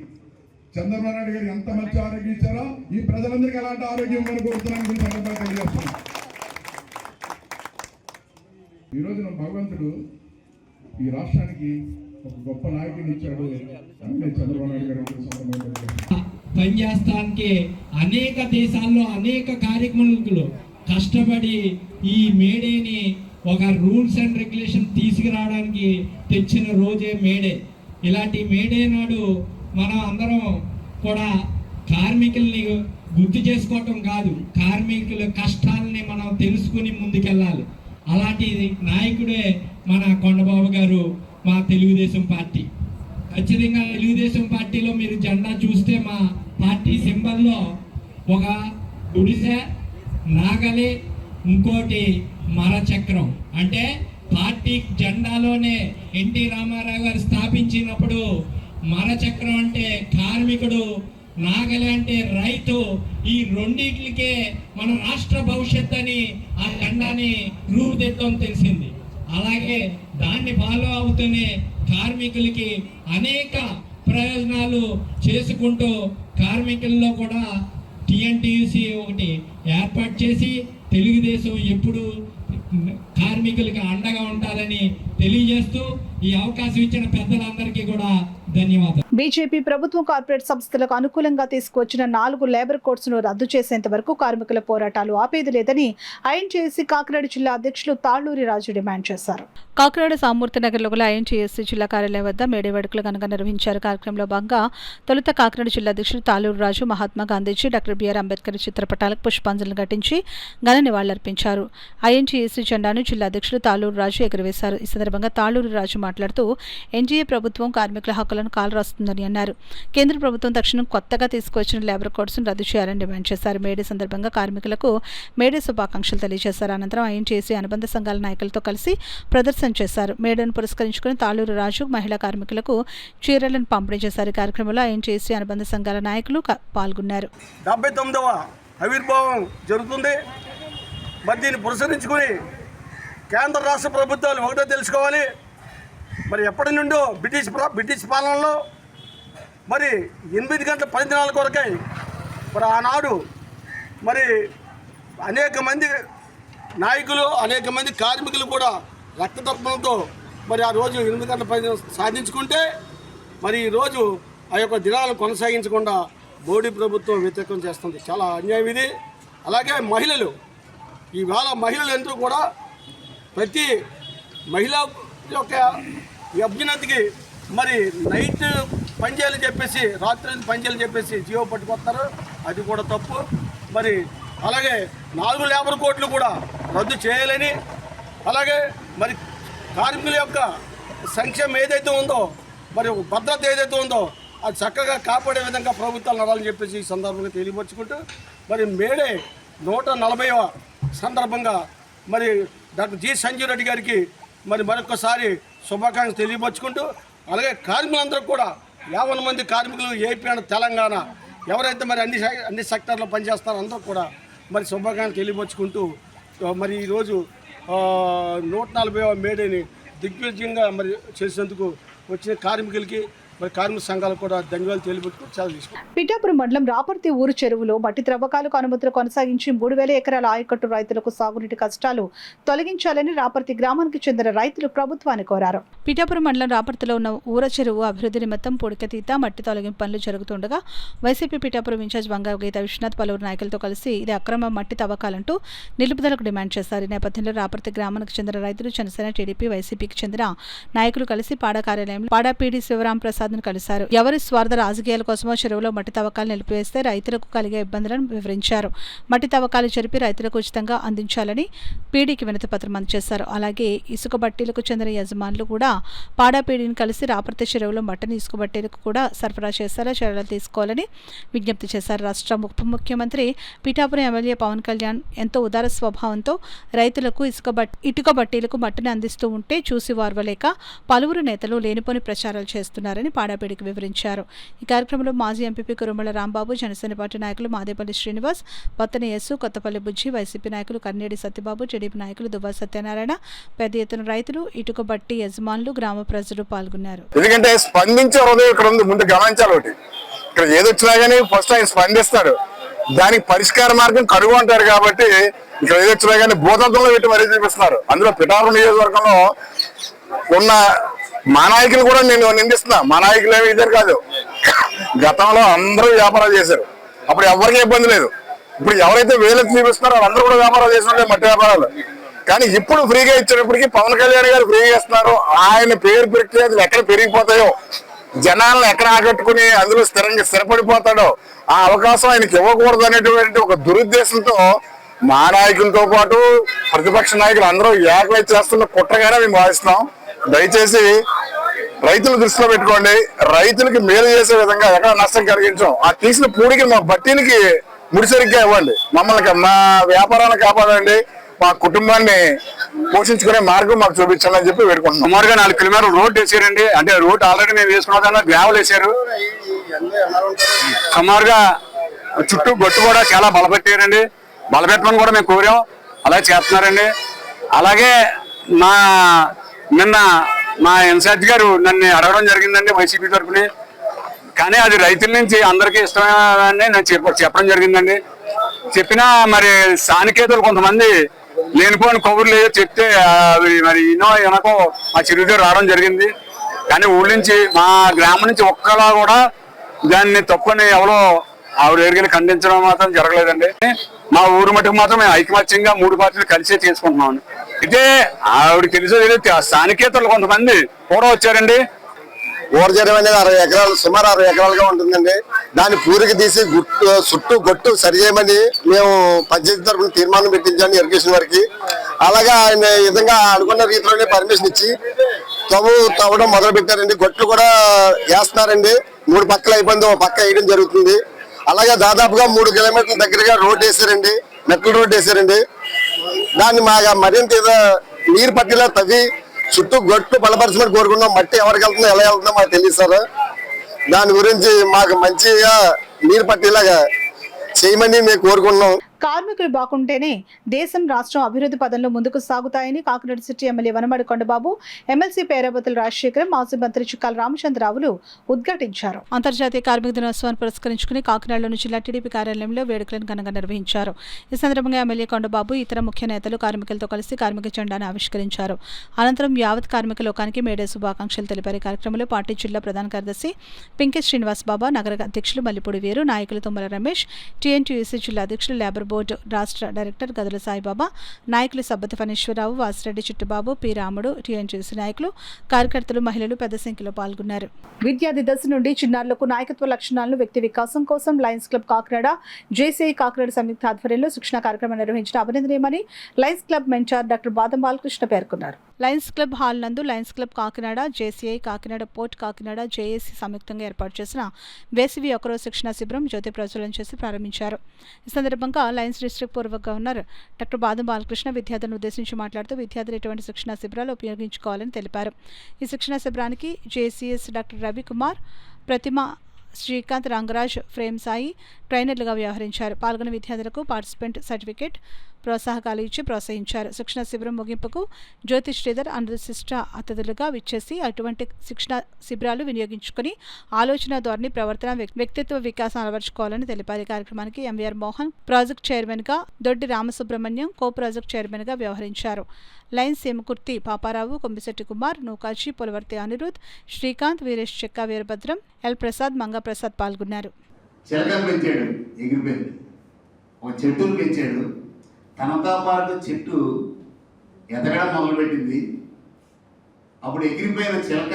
చంద్రబాబు నాయుడు గారు ఎంత మంచి ఆరోగ్యం ఇచ్చారో ఈ ప్రజలందరికీ ఎలాంటి ఆరోగ్యం ఇవ్వని కోరుతున్నాను సందర్భంగా తెలియజేస్తున్నాను. ఈరోజు భగవంతుడు ఈ రాష్ట్రానికి ఒక గొప్ప నాయకుడిని ఇచ్చాడు అని చంద్రబాబు నాయుడు గారు పనిచేస్తానికి అనేక దేశాల్లో అనేక కార్యక్రమాలు కష్టపడి ఈ మేడేని ఒక రూల్స్ అండ్ రెగ్యులేషన్ తీసుకురావడానికి తెచ్చిన రోజే మేడే. ఇలాంటి మేడే నాడు మనం అందరం కూడా కార్మికుల్ని గుర్తు చేసుకోవటం కాదు, కార్మికుల కష్టాలని మనం తెలుసుకుని ముందుకెళ్ళాలి. అలాంటి నాయకుడే మన కొండబాబు గారు, మా తెలుగుదేశం పార్టీ. ఖచ్చితంగా తెలుగుదేశం పార్టీలో మీరు జెండా చూస్తే మా పార్టీ సింబల్లో ఒక గుడిసె, నాగలి, ఇంకోటి మరచక్రం. అంటే పార్టీ జెండాలోనే ఎన్టీ రామారావు గారు స్థాపించినప్పుడు మరచక్రం అంటే కార్మికుడు, నాగలి అంటే రైతు, ఈ రెండింటికే మన రాష్ట్ర భవిష్యత్ అని ఆ జెండాని రూపుదిద్దడం తెలిసింది. అలాగే దాన్ని ఫాలో అవుతూనే కార్మికులకి అనేక ప్రయోజనాలు చేసుకుంటూ కార్మికుల్లో కూడా టీఎన్టీయూసీ ఒకటి ఏర్పాటు చేసి తెలుగుదేశం ఎప్పుడు కార్మికులకి అండగా ఉండాలని తెలియజేస్తూ ఈ అవకాశం ఇచ్చిన పెద్దలందరికీ కూడా ధన్యవాదాలు. బీజేపీ ప్రభుత్వం కార్పొరేట్ సంస్థలకు అనుకూలంగా తీసుకువచ్చిన 4 లేబర్ కోడ్స్ ను రద్దు చేసేంత వరకు కార్మికుల పోరాటాలు ఆపేది లేదని ఐఎన్టీయూసీ కాకినాడ జిల్లా అధ్యక్షులు తాళ్లూరి రాజు డిమాండ్ చేశారు. కాకినాడ సామూర్తి నగర్లో గల ఐఎన్టీయూసీ జిల్లా కార్యాలయం వద్ద మేడే వేడుకలు ఘనంగా నిర్వహించారు. కార్యక్రమంలో భాగంగా తొలుత కాకినాడ జిల్లా అధ్యక్షులు తాళ్లూరి రాజు మహాత్మా గాంధీజీ, డాక్టర్ బిఆర్ అంబేద్కర్ చిత్రపటాలకు పుష్పాంజలి ఘటించి ఘన నివాళులర్పించారు. ఐఎన్టీయూసీ జెండాను జిల్లా అధ్యక్షులు తాళ్లూరి రాజు ఎగురవేశారు. ఈ సందర్భంగా తాళ్లూరి రాజు మాట్లాడుతూ ఎన్డీఏ ప్రభుత్వం కార్మికుల హక్కులను కాలరాస్తుందని అన్నారు. కేంద్ర ప్రభుత్వం తక్షణం కొత్తగా తీసుకువచ్చిన లేబర్ కోడ్స్ రద్దు చేయాలని డిమాండ్ చేశారు. మేడే సందర్భంగా కార్మికులకు మేడే శుభాకాంక్షలు తెలియజేశారు. అనంతరం ఐఎన్టీయూసీ అనుబంధ సంఘాల నాయకులతో కలిసి ప్రదర్శన చేశారు. మేడను పురస్కరించుకుని తాళ్లూరు రాజు మహిళా కార్మికులకు చీరలను పంపిణీ చేశారు. ఈ కార్యక్రమంలో ఐఎన్టీయూసీ అనుబంధ సంఘాల నాయకులు పాల్గొన్నారు. 79వ ఆవిర్భావం జరుగుతుంది. మరి దీన్ని పురస్కరించుకుని కేంద్ర రాష్ట్ర ప్రభుత్వాలు ఒకటో తెలుసుకోవాలి. మరి ఎప్పటి నుండో బ్రిటిష్ పాలనలో మరి 8 గంటల 10 దినాల కొరకై మరి ఆనాడు మరి అనేక మంది నాయకులు, అనేక మంది కార్మికులు కూడా రక్తతర్పణతో మరి ఆ రోజు 8 గంటల 10 సాధించుకుంటే మరి ఈరోజు ఆ యొక్క దినాలు కొనసాగించకుండా మోడీ ప్రభుత్వం వ్యతిరేకం చేస్తుంది. చాలా అన్యాయం ఇది. అలాగే మహిళలు, ఈవేళ మహిళలు ఎంతో కూడా ప్రతి మహిళ యొక్క అభ్యున్నతికి మరి నైట్ పనిచేయాలని చెప్పేసి, రాత్రి పనిచేయాలని చెప్పేసి జీవో పట్టుకొస్తారు. అది కూడా తప్పు. మరి అలాగే 4 లేబర్ కోడ్లు కూడా రద్దు చేయాలని, అలాగే మరి కార్మికుల యొక్క సంక్షేమం ఏదైతే ఉందో, మరి భద్రత ఏదైతే ఉందో అది చక్కగా కాపాడే విధంగా ప్రభుత్వాలు నడాలని చెప్పేసి ఈ సందర్భంగా తెలియపరుచుకుంటూ మరి మేడే 140వ సందర్భంగా మరి డాక్టర్ జి సంజీవ్ రెడ్డి గారికి మరి మరొకసారి శుభాకాంక్షలు తెలియపరుచుకుంటూ అలాగే కార్మికులందరూ కూడా 50 మంది కార్మికులు ఏపీ అండ్ తెలంగాణ ఎవరైతే మరి అన్ని సెక్టార్లో పనిచేస్తారో అందరూ కూడా మరి శుభాకాంక్షలు తెలియపరుచుకుంటూ మరి ఈరోజు 140వ మేడేని దిగ్విజయంగా మరి చేసేందుకు వచ్చిన కార్మికులకి మరి కార్మిక సంఘాలు కూడా ధన్యవాదాలు తెలియబెట్టుకుని చాలా తీసుకుంటాం. పిఠాపురం మండలం రాపర్తి ఊరు చెరువులో మట్టి త్రవ్వకాలకు అనుమతులు కొనసాగించి 3000 ఎకరాల ఆయకట్టు రైతులకు సాగునీటి కష్టాలు తొలగించాలని రాపర్తి గ్రామానికి చెందిన రైతులు ప్రభుత్వాన్ని కోరారు. పిఠాపురం మండలం రాపర్తిలో ఉన్న ఊర చెరువు అభివృద్ధి నిమిత్తం పొడికతీత మట్టి తొలగింపు పనులు జరుగుతుండగా వైసీపీ పిఠాపురం ఇన్ఛార్జ్ బంగారు గీత విశ్వనాథ్ పలువురు నాయకులతో కలిసి ఇది అక్రమ మట్టి తవ్వకాలంటూ నిలుపుదలకు డిమాండ్ చేశారు. ఈ నేపథ్యంలో రాపర్తి గ్రామానికి చెందిన రైతులు జనసేన, టీడీపీ, వైసీపీకి చెందిన నాయకులు కలిసి పాడా కార్యాలయంలో పాడా పీడీ శివరాం ప్రసాద్ కలిశారు. ఎవరి స్వార్థ రాజకీయాల కోసమో చెరువులో మట్టి తవ్వకాలు నిలిపివేస్తే రైతులకు కలిగే ఇబ్బందులను వివరించారు. మట్టి తవ్వకాలు జరిపి రైతులకు ఉచితంగా అందించాలని పీడీకి వినతి పత్రం అందజేశారు. అలాగే ఇసుక బట్టీలకు చెందిన యజమానులు కూడా పాడా పీడీని కలిసి రాపర్తి చెరువులో మట్టిని ఇసుక బట్టీలకు కూడా సరఫరా చేసేలా చర్యలు తీసుకోవాలని విజ్ఞప్తి చేశారు. రాష్ట్ర ఉప ముఖ్యమంత్రి పిఠాపురం ఎమ్మెల్యే పవన్ కళ్యాణ్ ఎంతో ఉదార స్వభావంతో రైతులకు ఇటుక బట్టీలకు మట్టిని అందిస్తూ ఉంటే చూసి వార్వలేక పలువురు నేతలు లేనిపోని ప్రచారాలు చేస్తున్నారని పాడాపేడికి వివరించారు. ఈ కార్యక్రమంలో మాజీ ఎంపీపీ కురుమల రాంబాబు, జనసేన పార్టీ నాయకులు మాదేపల్లి శ్రీనివాస్, పత్తని యస్సు, కొత్తపల్లి బుజ్జి, వైసీపీ నాయకులు కన్నేడి సత్యబాబు, టీడీపీ నాయకులు దువ్వ సత్యనారాయణ, పెద్ద ఎత్తున రైతులు, ఇటుక బట్టి యజమానులు, గ్రామ ప్రజలు పాల్గొన్నారు. ఎందుకంటే స్పందించే హృదయం ఇక్కడ ఉంది, ముందు గమనించాలి. ఒకటి ఇక్కడ ఏదొచ్చినా కానీ ఫస్ట్ ఆయన స్పందిస్తాడు, దానికి పరిష్కార మార్గం కనుగొంటారు. కాబట్టి ఇక్కడ ఏదొచ్చినా కానీ భూతత్వంలో పెట్టి మరీ చూపిస్తున్నారు. అందులో పిఠాపురం నియోజకవర్గంలో ఉన్న మా నాయకులు కూడా నేను నిందిస్తున్నా. మా నాయకులు ఏమి ఇద్దరు కాదు, గతంలో అందరూ వ్యాపారాలు చేశారు, అప్పుడు ఎవరికీ ఇబ్బంది లేదు. ఇప్పుడు ఎవరైతే వేలెత్తి చూపిస్తున్నారో వాళ్ళందరూ కూడా వ్యాపారాలు చేస్తున్నారు, మట్టి వ్యాపారాలు. కానీ ఇప్పుడు ఫ్రీగా ఇచ్చినప్పటికీ పవన్ కళ్యాణ్ గారు ఫ్రీగా ఇస్తున్నారు. ఆయన పేరు ప్రఖ్యాతులు ఎక్కడ పెరిగిపోతాయో, జనాలను ఎక్కడ ఆకట్టుకుని అందులో స్థిరపడిపోతాడో ఆ అవకాశం ఆయనకి ఇవ్వకూడదు అనేటువంటి ఒక దురుద్దేశంతో మా నాయకులతో పాటు ప్రతిపక్ష నాయకులు అందరూ ఏకమై చేస్తున్న కుట్రగానే మేము భావిస్తున్నాం. దయచేసి రైతులు దృష్టిలో పెట్టుకోండి, రైతులకి మేలు చేసే విధంగా ఎక్కడ నష్టం కలిగించాం ఆ తీసిన పూడికి మా బట్టీనికి ముడిసరిగ్గా ఇవ్వండి, మమ్మల్ని మా వ్యాపారాన్ని కాపాడండి, మా కుటుంబాన్ని పోషించుకునే మార్గం మాకు చూపించండి అని చెప్పి వేడుకుంటున్నాం. సుమారుగా 4 కిలోమీటర్లు రోడ్డు వేసారండి. అంటే రోడ్డు ఆల్రెడీ మేము వేసుకున్న గ్రావెల్ వేసారు. సుమారుగా చుట్టూ గొట్టు కూడా చాలా బలపెట్టారండి. బలపెట్టమని కూడా మేము కోరాం, అలా చేస్తున్నారండి. అలాగే నిన్న మా ఇన్ఛార్జ్ గారు నన్ను అడగడం జరిగిందండి వైసీపీ తరఫుని. కానీ అది రైతుల నుంచి అందరికీ ఇష్టమని నేను చెప్పడం జరిగిందండి. చెప్పినా మరి స్థానికేతలు కొంతమంది లేనిపోయిన కబుర్లు ఏదో చెప్తే మరి వెనకో మా చెరువు దగ్గర రావడం జరిగింది. కానీ ఊళ్ళ నుంచి మా గ్రామం నుంచి ఒక్కలా కూడా దాన్ని తప్పని ఎవరో ఆవిడ ఎరిగిన ఖండించడం మాత్రం జరగలేదండి. మా ఊరు మటుకు మాత్రం మేము ఐకమత్యంగా 3 పార్టీలు కలిసే చేసుకుంటున్నాం. అయితే ఆవిడ తెలిసే స్థానికేతలు కొంతమంది కూడా వచ్చారండి. ఊర చెరువు అనేది 60 ఎకరాలు, సుమారు 60 ఎకరాలుగా ఉంటుందండి. దాన్ని పూరికి తీసి చుట్టూ గొట్టు సరి చేయమని మేము పంచాయతీ తరఫున తీర్మానం పెట్టించాను ఇరిగేషన్ వారికి. అలాగా ఆయన విధంగా అనుకున్న రీతిలోనే పర్మిషన్ ఇచ్చి తవ్వడం మొదలు పెట్టారండి. గొట్లు కూడా వేస్తున్నారండి. 3 పక్కలు అయిపోయింది, ఒక పక్క వేయడం జరుగుతుంది. అలాగే దాదాపుగా 3 కిలోమీటర్ల దగ్గరగా రోడ్డు వేసారండి, మెట్ల రోడ్డు వేసారండి. దాన్ని మరింత నీరు పట్టిలా తవ్వి చుట్టూ గొట్టు బలపరచమని కోరుకున్నాం. మట్టి ఎవరికి వెళ్తుందో ఎలా వెళ్తుందో మాకు తెలియదు సార్. దాని గురించి మాకు మంచిగా నీరు పట్టేలాగా చేయమని మేము కోరుకున్నాం. కార్మికులు బాగుంటేనే దేశం, రాష్ట్రం అభివృద్ధి పదంలో ముందుకు సాగుతాయని Kakinada city MLA Vanamadi Kondababu, MLC Perabathula Rajasekharam, మాజీ మంత్రి చుక్కాల రామచంద్రరావులు ఉద్ఘాటించారు. అంతర్జాతీయ కార్మిక దినోత్సవాన్ని పురస్కరించుకుని కాకినాడలోని జిల్లా టీడీపీ కార్యాలయంలో వేడుకలను ఘనంగా నిర్వహించారు. ఈ సందర్భంగా ఎమ్మెల్యే కొండబాబు ఇతర ముఖ్య నేతలు కార్మికులతో కలిసి కార్మిక జెండాను ఆవిష్కరించారు. అనంతరం యావత్ కార్మిక లోకానికి మేడే శుభాకాంక్షలు తెలిపారు. కార్యక్రమంలో పార్టీ జిల్లా ప్రధాన కార్యదర్శి పింకె శ్రీనివాస్ బాబా, నగర అధ్యక్షులు మల్లిపూడి వీరు, నాయకులు తుమ్మల రమేష్, టీఎన్టీయూసీ జిల్లా అధ్యక్షులు లేబర్ బోర్డు రాష్ట్ర డైరెక్టర్ గదుల సాయిబాబా, నాయకులు సబ్బతి ఫణీశ్వరరావు, వాసిరెడ్డి చిట్టుబాబు, పి రాముడు, టీఎన్జీసీ నాయకులు, కార్యకర్తలు, మహిళలు పెద్ద సంఖ్యలో పాల్గొన్నారు. విద్యార్థి దశ నుండి చిన్నారులకు నాయకత్వ లక్షణాలను వ్యక్తి వికాసం కోసం lions club Kakinada, JCI Kakinada సంయుక్త ఆధ్వర్యంలో శిక్షణ కార్యక్రమం నిర్వహించడం అభినందనీయమని లయన్స్ క్లబ్ మెంచార్ డాక్టర్ బాదం బాలకృష్ణ పేర్కొన్నారు. లయన్స్ క్లబ్ హాల్ నందు Lions club Kakinada, JCI Kakinada, port Kakinada, JAC సంయుక్తంగా ఏర్పాటు చేసిన వేసవి ఒకరోజు శిక్షణ శిబిరం జ్యోతి ప్రజ్వలన చేసి ప్రారంభించారు. ఈ సందర్భంగా లయన్స్ డిస్ట్రిక్ట్ పూర్వ గవర్నర్ డాక్టర్ బాదం బాలకృష్ణ విద్యార్థులను ఉద్దేశించి మాట్లాడుతూ విద్యార్థులు ఇటువంటి శిక్షణ శిబిరాలు ఉపయోగించుకోవాలని తెలిపారు. ఈ శిక్షణ శిబిరానికి జేసీఎస్ డాక్టర్ రవికుమార్, ప్రతిమ, శ్రీకాంత్, రంగరాజ్, ఫ్రేమ్ సాయి ట్రైనర్లుగా వ్యవహరించారు. పాల్గొన్న విద్యార్థులకు పార్టిసిపెంట్ సర్టిఫికేట్, ప్రోత్సాహకాలు ఇచ్చి ప్రోత్సహించారు. శిక్షణ శిబిరం ముగింపుకు జ్యోతి శ్రీధర్ అనుశిష్ట అతిథులుగా విచ్చేసి అటువంటి శిక్షణ శిబిరాలు వినియోగించుకుని ఆలోచన ధోరణి, ప్రవర్తన, వ్యక్తిత్వ వికాసం అలవర్చుకోవాలని తెలిపారు. ఈ కార్యక్రమానికి ఎంవీఆర్ మోహన్ ప్రాజెక్ట్ చైర్మన్గా, దొడ్డి రామసుబ్రహ్మణ్యం కో ప్రాజెక్ట్ చైర్మన్గా వ్యవహరించారు. లయన్స్ ఏమకుర్తి పాపారావు, కొంబిశెట్టి కుమార్, నూకాచి, పొలవర్తి అనిరుద్, శ్రీకాంత్, వీరేష్ చెక్క, వీరభద్రం, ఎల్ ప్రసాద్, మంగా ప్రసాద్ పాల్గొన్నారు. చిలకలు పెంచాడు, ఎగిరిపోయింది. ఒక చెట్టును పెంచాడు, తనతో పాటు చెట్టు ఎదగడం మొదలుపెట్టింది. అప్పుడు ఎగిరిపోయిన చిలక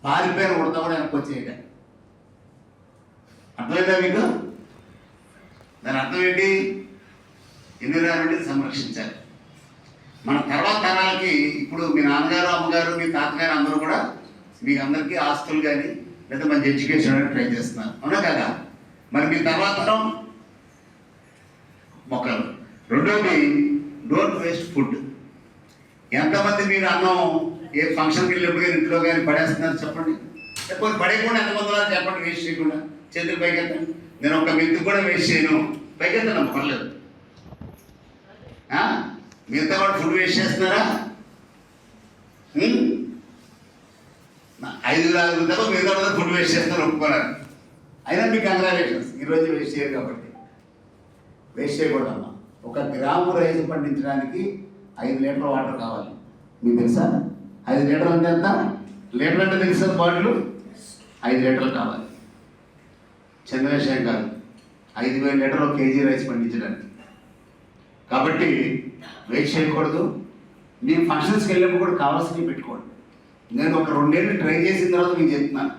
పారిపోయిన ఉడత కూడా వెనక్కి వచ్చేయట. అర్థమైందా మీకు? దాని అర్థం ఏంటి? ఎన్విరాన్మెంట్ని సంరక్షించాలి. మన తర్వాత తరాలకి ఇప్పుడు మీ నాన్నగారు, అమ్మగారు, మీ తాతగారు అందరూ కూడా మీకు అందరికీ ఆస్తులు కానీ లేదా మంచి ఎడ్యుకేషన్ ట్రై చేస్తున్నారు, అవునా కదా? మరి మీ తర్వాత మొక్కలు. రెండోది, డోంట్ వేస్ట్ ఫుడ్. ఎంతమంది మీరు అన్నం ఏ ఫంక్షన్కి వెళ్ళినప్పుడు కానీ ఇంట్లో కానీ పడేస్తున్నారు చెప్పండి. లేకపోతే పడేయకుండా ఎంతమంది ఉన్నారు చెప్పండి, వేస్ట్ చేయకుండా. చేతులు పైకెత్తండి. నేను ఒక మెంతు కూడా వేస్ట్ చేయను. పైకెత్తాను, పర్లేదు. మిగతా కూడా ఫుడ్ వేస్ట్ చేస్తున్నారా? 5 తప్ప మిగతా కూడా ఫుడ్ వేస్ట్ చేస్తున్నారు, ఒప్పుకోవాలి. అయినా మీకు కంగ్రాచులేషన్స్, ఈరోజు వేస్ట్ చేయరు కాబట్టి. వేస్ట్ చేయకూడదమ్మా. 1 గ్రాము రైస్ పండించడానికి 5 లీటర్ల వాటర్ కావాలి. మీకు తెలుసా? 5 లీటర్లు అంటే ఎంత? లీటర్ అంటే తెలుసా? బాటిల్ 5 లీటర్లు కావాలి. చిన్న విషయం కాదు. 5,000 లీటర్లు కేజీ రైస్ పండించడానికి. కాబట్టి వేస్ట్ చేయకూడదు. మీ ఫంక్షన్స్కి వెళ్ళినప్పుడు కూడా కావాల్సినవి పెట్టుకోండి. నేను ఒక 2 ఏళ్ళు ట్రై చేసిన తర్వాత మీకు చెప్తున్నాను.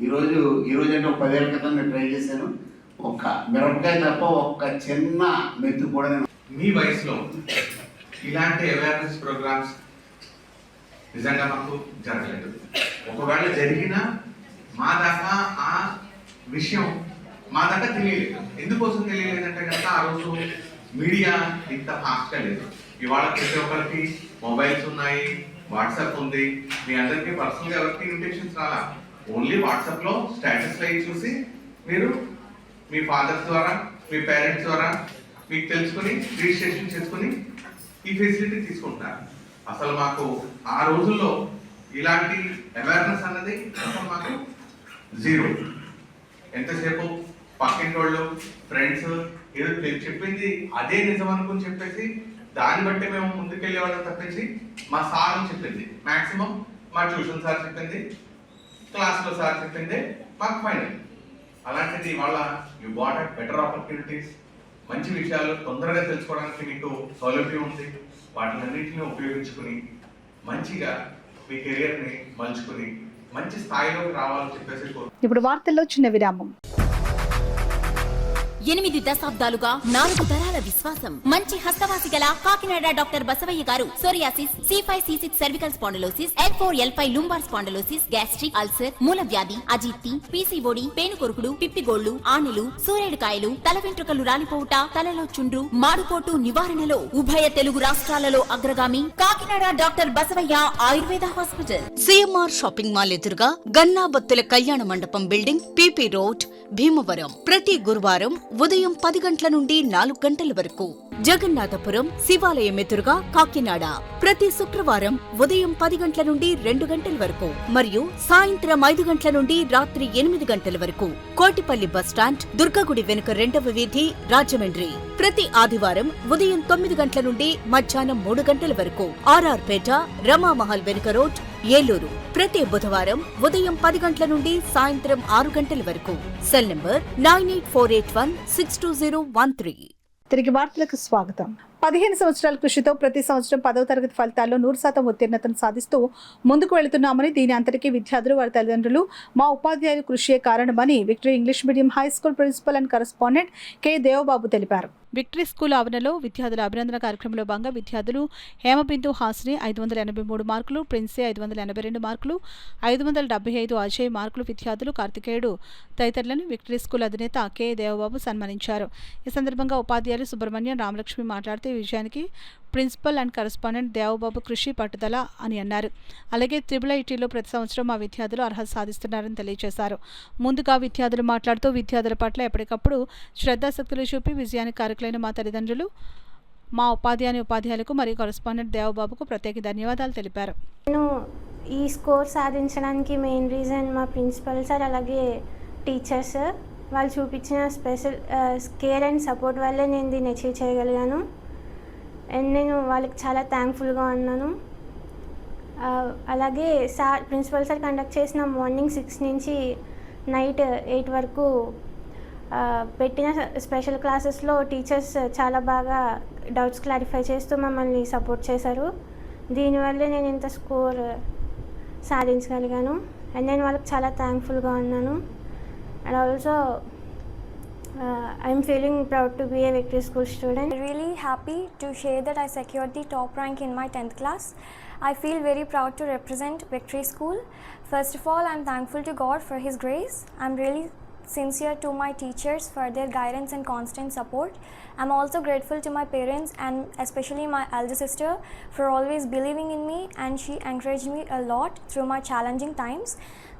ఈరోజు అంటే ఒక 10 ఏళ్ళ క్రితం నేను ట్రై చేశాను. ఒక మిరపకాయ తప్ప ఒక్క చిన్న మెత్తు కూడా నేను. మీ వయసులో ఇలాంటి అవేర్నెస్ ప్రోగ్రామ్స్ నిజంగా మాకు జరగలేదు. ఒకవేళ జరిగినా మా దాకా ఆ విషయం మా దాకా తెలియలేదు. ఎందుకోసం తెలియలేదంటే కనుక ఆ రోజు మీడియా ఇంత ఫాస్ట్గా లేదు. ఇవాళ ప్రతి ఒక్కరికి మొబైల్స్ ఉన్నాయి, వాట్సాప్ ఉంది. మీ అందరికీ పర్సనల్గా ఎవరికి ఇన్విటేషన్స్ రాలా. ఓన్లీ వాట్సాప్లో స్టేటస్ లైవ్ చూసి మీరు మీ ఫాదర్స్ ద్వారా, మీ పేరెంట్స్ ద్వారా మీకు తెలుసుకుని రిజిస్ట్రేషన్ చేసుకుని ఈ ఫెసిలిటీ తీసుకుంటున్నారు. అసలు మాకు ఆ రోజుల్లో ఇలాంటి అవేర్నెస్ అన్నది అసలు మాకు జీరో. ఎంతసేపు పక్కింటి వాళ్ళు, ఫ్రెండ్స్ ఏదో చెప్పింది అదే నిజం అనుకుని చెప్పేసి దాన్ని బట్టి మేము ముందుకెళ్ళే వాళ్ళని తప్పించి మా సార్ చెప్పింది, మాక్సిమం మా ట్యూషన్ సార్ చెప్పింది, క్లాస్లో సార్ చెప్పింది మాకు ఫైనల్. అలాంటిది ఇవాళ you got a better opportunities. మంచి విషయాలు తొందరగా తెలుసుకోవడానికి మీకు సౌలభ్యం ఉంది. వాటినన్నింటినీ ఉపయోగించుకుని మంచిగా మీ కెరియర్ని మలుచుకుని మంచి స్థాయిలోకి రావాలని చెప్పేసి. ఇప్పుడు వార్తల్లో చిన్న విరామం. 8 దశాబ్దాలుగా 4 తరాల విశ్వాసం. మంచి హస్తవాసి గల కాకినాడ డాక్టర్ బసవయ్య గారు psoriasis, C5, C6 cervical spondylosis, L4, L5 lumbar spondylosis, gastric ulcer, మూల వ్యాధి, అజీర్తి, పీసీఓడి, పేనుకొరుకుడు, పిప్పిగోళ్లు, ఆనెలు, సూరేడుకాయలు, తల వెంట్రుకలు రాలిపోవుట, తలలో చుండ్రు, మాడుకోటు నివారణలో ఉభయ తెలుగు రాష్ట్రాలలో అగ్రగామి Kakinada doctor Basavayya Ayurveda hospital. CMR shopping mall ఎదురుగా గన్నాబత్తుల కళ్యాణ మండపం బిల్డింగ్, పీపీ రోడ్, భీమవరం. ప్రతి గురువారం ఉదయం 10 గంటల నుండి 4 గంటల వరకు. జగన్నాథపురం శివాలయం ఎదురుగా కాకినాడ. ప్రతి శుక్రవారం ఉదయం 10 గంటల నుండి 2 గంటల వరకు మరియు సాయంత్రం 5 గంటల నుండి రాత్రి 8 గంటల వరకు. కోటిపల్లి బస్టాండ్, దుర్గగుడి వెనుక 2వ వీధి, రాజమండ్రి. ప్రతి ఆదివారం ఉదయం 9 గంటల నుండి మధ్యాహ్నం 3 గంటల వరకు. ఆర్ఆర్ పేట, రమామహల్ వెనుక రోడ్, ఏలూరు. ప్రతి బుధవారం ఉదయం 10 గంటల నుండి సాయంత్రం 6 గంటల వరకు. Cell number 9848162013. తిరిగి వార్తలకు స్వాగతం. 15 సంవత్సరాల కృషితో ప్రతి సంవత్సరం 10వ తరగతి ఫలితాల్లో 100% ఉత్తీర్ణతను సాధిస్తూ ముందుకు వెళుతున్నామని, దీని అంతటికీ విద్యార్థులు, వారి తల్లిదండ్రులు, మా ఉపాధ్యాయులు కృషియే కారణమని victory English medium high school principal and correspondent K Devababu తెలిపారు. విక్టరీ స్కూల్ ఆవరణలో విద్యార్థుల అభినందన కార్యక్రమంలో భాగంగా విద్యార్థులు హేమబిందు హాస్ని 583 మార్కులు, ప్రిన్సీ 582 మార్కులు, 575 అజయ్ మార్కులు విద్యార్థులు కార్తికేయుడు తదితరులను విక్టరీ స్కూల్ అధినేత కె దేవబాబు సన్మానించారు. ఈ సందర్భంగా ఉపాధ్యాయులు సుబ్రహ్మణ్యం, రామలక్ష్మి మాట్లాడుతూ విజయానికి ప్రిన్సిపల్ అండ్ కరెస్పాండెంట్ దేవబాబు కృషి, పట్టుదల అని అన్నారు. అలాగే IIITలో ప్రతి సంవత్సరం మా విద్యార్థులు అర్హత సాధిస్తున్నారని తెలియజేశారు. ముందుగా విద్యార్థులు మాట్లాడుతూ విద్యార్థుల పట్ల ఎప్పటికప్పుడు శ్రద్ధాశక్తులు చూపి విజయానికి కారకులైన మా తల్లిదండ్రులు, మా ఉపాధ్యాయులకు మరియు కరెస్పాండెంట్ దేవబాబుకు ప్రత్యేక ధన్యవాదాలు తెలిపారు. నేను ఈ స్కోర్ సాధించడానికి మెయిన్ రీజన్ మా ప్రిన్సిపల్ సార్, అలాగే టీచర్స్ వాళ్ళు చూపించిన స్పెషల్ కేర్ అండ్ సపోర్ట్ వల్లే నేను దీన్ని అచీవ్ చేయగలిగాను. అండ్ నేను వాళ్ళకి చాలా థ్యాంక్ఫుల్గా ఉన్నాను. అలాగే ప్రిన్సిపల్ సార్ కండక్ట్ చేసిన మార్నింగ్ 6 నుంచి నైట్ 8 వరకు పెట్టిన స్పెషల్ క్లాసెస్లో టీచర్స్ చాలా బాగా డౌట్స్ క్లారిఫై చేస్తూ మమ్మల్ని సపోర్ట్ చేశారు. దీనివల్లే నేను ఇంత స్కోర్ సాధించగలిగాను. అండ్ నేను వాళ్ళకి చాలా థ్యాంక్ఫుల్గా ఉన్నాను. And also I'm feeling proud to be a Victory School student. I'm really happy to share that I secured the top rank in my 10th class. I feel very proud to represent Victory School. First of all, I'm thankful to God for His grace. I'm really sincere to my teachers for their guidance and constant support. I'm also grateful to my parents and especially my elder sister for always believing in me, and she encouraged me a lot through my challenging times.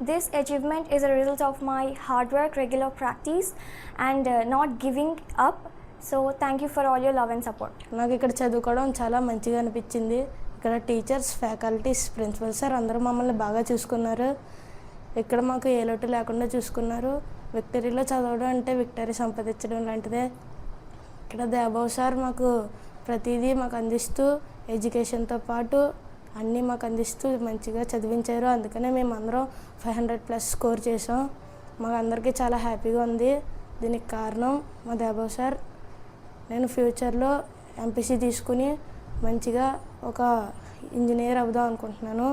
This achievement is a result of my hard work, regular practice and not giving up. So thank you for all your love and support. నాకు ఇక్కడ చదువుకోవడం చాలా మంచిగా అనిపించింది. ఇక్కడ teachers, faculties, principal sir అందరూ మమ్మల్ని బాగా చూసుకున్నారు. ఇక్కడ మాకు ఏ లోటు లేకుండా చూసుకున్నారు. విక్టరీలో చదవడం అంటే విక్టరీ సంపాదించడం లాంటిదే. ఇక్కడ దేవబాబు సార్ మాకు ప్రతిదీ మాకు అందిస్తూ ఎడ్యుకేషన్తో పాటు అన్నీ మాకు అందిస్తూ మంచిగా చదివించారు. అందుకనే మేము అందరం 500+ స్కోర్ చేసాం. మాకు అందరికీ చాలా హ్యాపీగా ఉంది. దీనికి కారణం మా దేవబాబు సార్. నేను ఫ్యూచర్లో ఎంపీసీ తీసుకుని మంచిగా ఒక ఇంజనీర్ అవుదాం అనుకుంటున్నాను.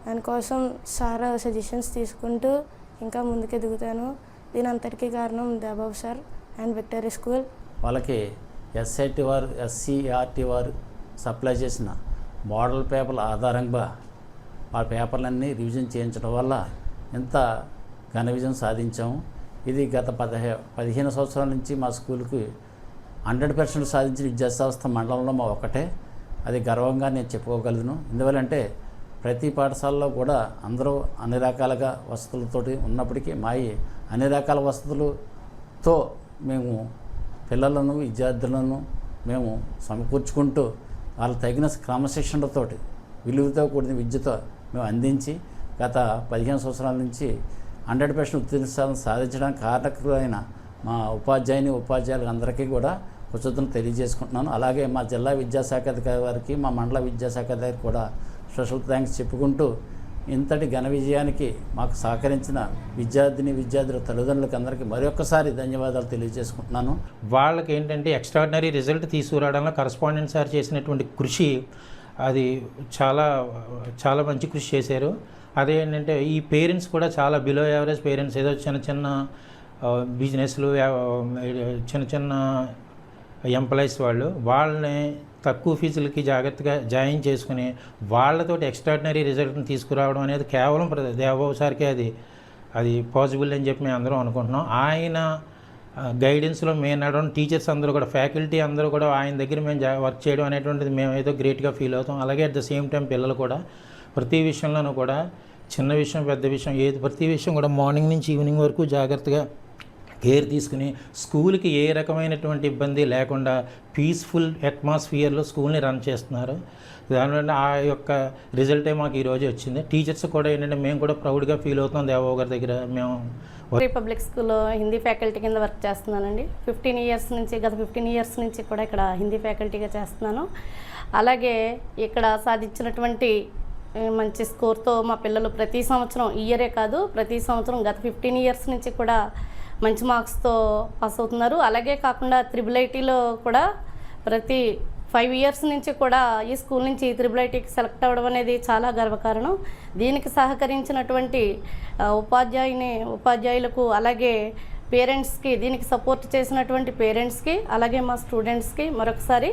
దానికోసం సార్ సజెషన్స్ తీసుకుంటూ ఇంకా ముందుకు ఎదుగుతాను. దీని అంతటికీ కారణం Devababu sir and victory school. వాళ్ళకి SIT వారు, SCERT వారు సప్లై చేసిన మోడల్ పేపర్ల ఆధారంగా ఆ పేపర్లన్నీ రివిజన్ చేయించడం వల్ల ఇంత ఘన విజయం సాధించాము. ఇది గత 15 సంవత్సరాల నుంచి మా స్కూల్కి 100% సాధించిన విద్యాసంస్థ మండలంలో మా ఒక్కటే. అది గర్వంగా నేను చెప్పుకోగలను. ఎందువల్లంటే ప్రతి పాఠశాలలో కూడా అందరూ అన్ని రకాలుగా వసతులతోటి ఉన్నప్పటికీ మాయి అన్ని రకాల వసతులతో మేము పిల్లలను, విద్యార్థులను మేము సమకూర్చుకుంటూ వాళ్ళ తగిన క్రమశిక్షణతోటి, విలువతో కూడిన విద్యతో మేము అందించి గత 15 సంవత్సరాల నుంచి 100% ఉత్తీర్ణత సాధించడానికి కారకులైన మా ఉపాధ్యాయులకు అందరికీ కూడా కృతజ్ఞతలు తెలియజేసుకుంటున్నాను. అలాగే మా జిల్లా విద్యాశాఖ అధికారి వారికి, మా మండల విద్యాశాఖ అధికారికి కూడా స్పెషల్ థ్యాంక్స్ చెప్పుకుంటూ ఇంతటి ఘన విజయానికి మాకు సహకరించిన విద్యార్థుల తల్లిదండ్రులకు అందరికీ మరొకసారి ధన్యవాదాలు తెలియజేసుకుంటున్నాను. వాళ్ళకి ఏంటంటే ఎక్స్ట్రాడినరీ రిజల్ట్ తీసుకురావడంలో కరస్పాండెంట్ సార్ చేసినటువంటి కృషి అది చాలా చాలా మంచి కృషి చేశారు. అదేంటంటే ఈ పేరెంట్స్ కూడా చాలా బిలో యావరేజ్ పేరెంట్స్, ఏదో చిన్న బిజినెస్లు, చిన్న ఎంప్లాయీస్ వాళ్ళని తక్కువ ఫీజులకి జాగ్రత్తగా జాయిన్ చేసుకుని వాళ్ళతోటి ఎక్స్ట్రాడినరీ రిజల్ట్ని తీసుకురావడం అనేది కేవలం దేవబాబు సార్కే అది పాసిబుల్ అని చెప్పి మేము అందరం అనుకుంటున్నాం. ఆయన గైడెన్స్లో మేము నడవడం, టీచర్స్ అందరూ కూడా, ఫ్యాకల్టీ అందరూ కూడా ఆయన దగ్గర మేము వర్క్ చేయడం అనేటువంటిది మేము ఏదో గ్రేట్గా ఫీల్ అవుతాం. అలాగే అట్ ద సేమ్ టైం పిల్లలు కూడా ప్రతి విషయంలోనూ కూడా, చిన్న విషయం పెద్ద విషయం ప్రతి విషయం కూడా మార్నింగ్ నుంచి ఈవినింగ్ వరకు జాగ్రత్తగా కేర్ తీసుకుని స్కూల్కి ఏ రకమైనటువంటి ఇబ్బంది లేకుండా పీస్ఫుల్ అట్మాస్ఫియర్లో స్కూల్ని రన్ చేస్తున్నారు. దానివల్ల ఆ యొక్క రిజల్టే మాకు ఈరోజు వచ్చింది. టీచర్స్ కూడా ఏంటంటే మేము కూడా ప్రౌడ్గా ఫీల్ అవుతాం దేవబాబు గారి దగ్గర. మేము పబ్లిక్ స్కూల్లో హిందీ ఫ్యాకల్టీ కింద వర్క్ చేస్తున్నానండి. గత 15 ఇయర్స్ నుంచి కూడా ఇక్కడ హిందీ ఫ్యాకల్టీగా చేస్తున్నాను. అలాగే ఇక్కడ సాధించినటువంటి మంచి స్కోర్తో మా పిల్లలు ప్రతి సంవత్సరం, ఇయరే కాదు ప్రతి సంవత్సరం గత 15 ఇయర్స్ నుంచి కూడా మంచి మార్క్స్తో పాస్ అవుతున్నారు. అలాగే కాకుండా IIITలో కూడా ప్రతి 5 ఇయర్స్ నుంచి కూడా ఈ స్కూల్ నుంచి IIITకి సెలెక్ట్ అవ్వడం అనేది చాలా గర్వకారణం. దీనికి సహకరించినటువంటి ఉపాధ్యాయులకు అలాగే పేరెంట్స్కి, దీనికి సపోర్ట్ చేసినటువంటి పేరెంట్స్కి అలాగే మా స్టూడెంట్స్కి మరొకసారి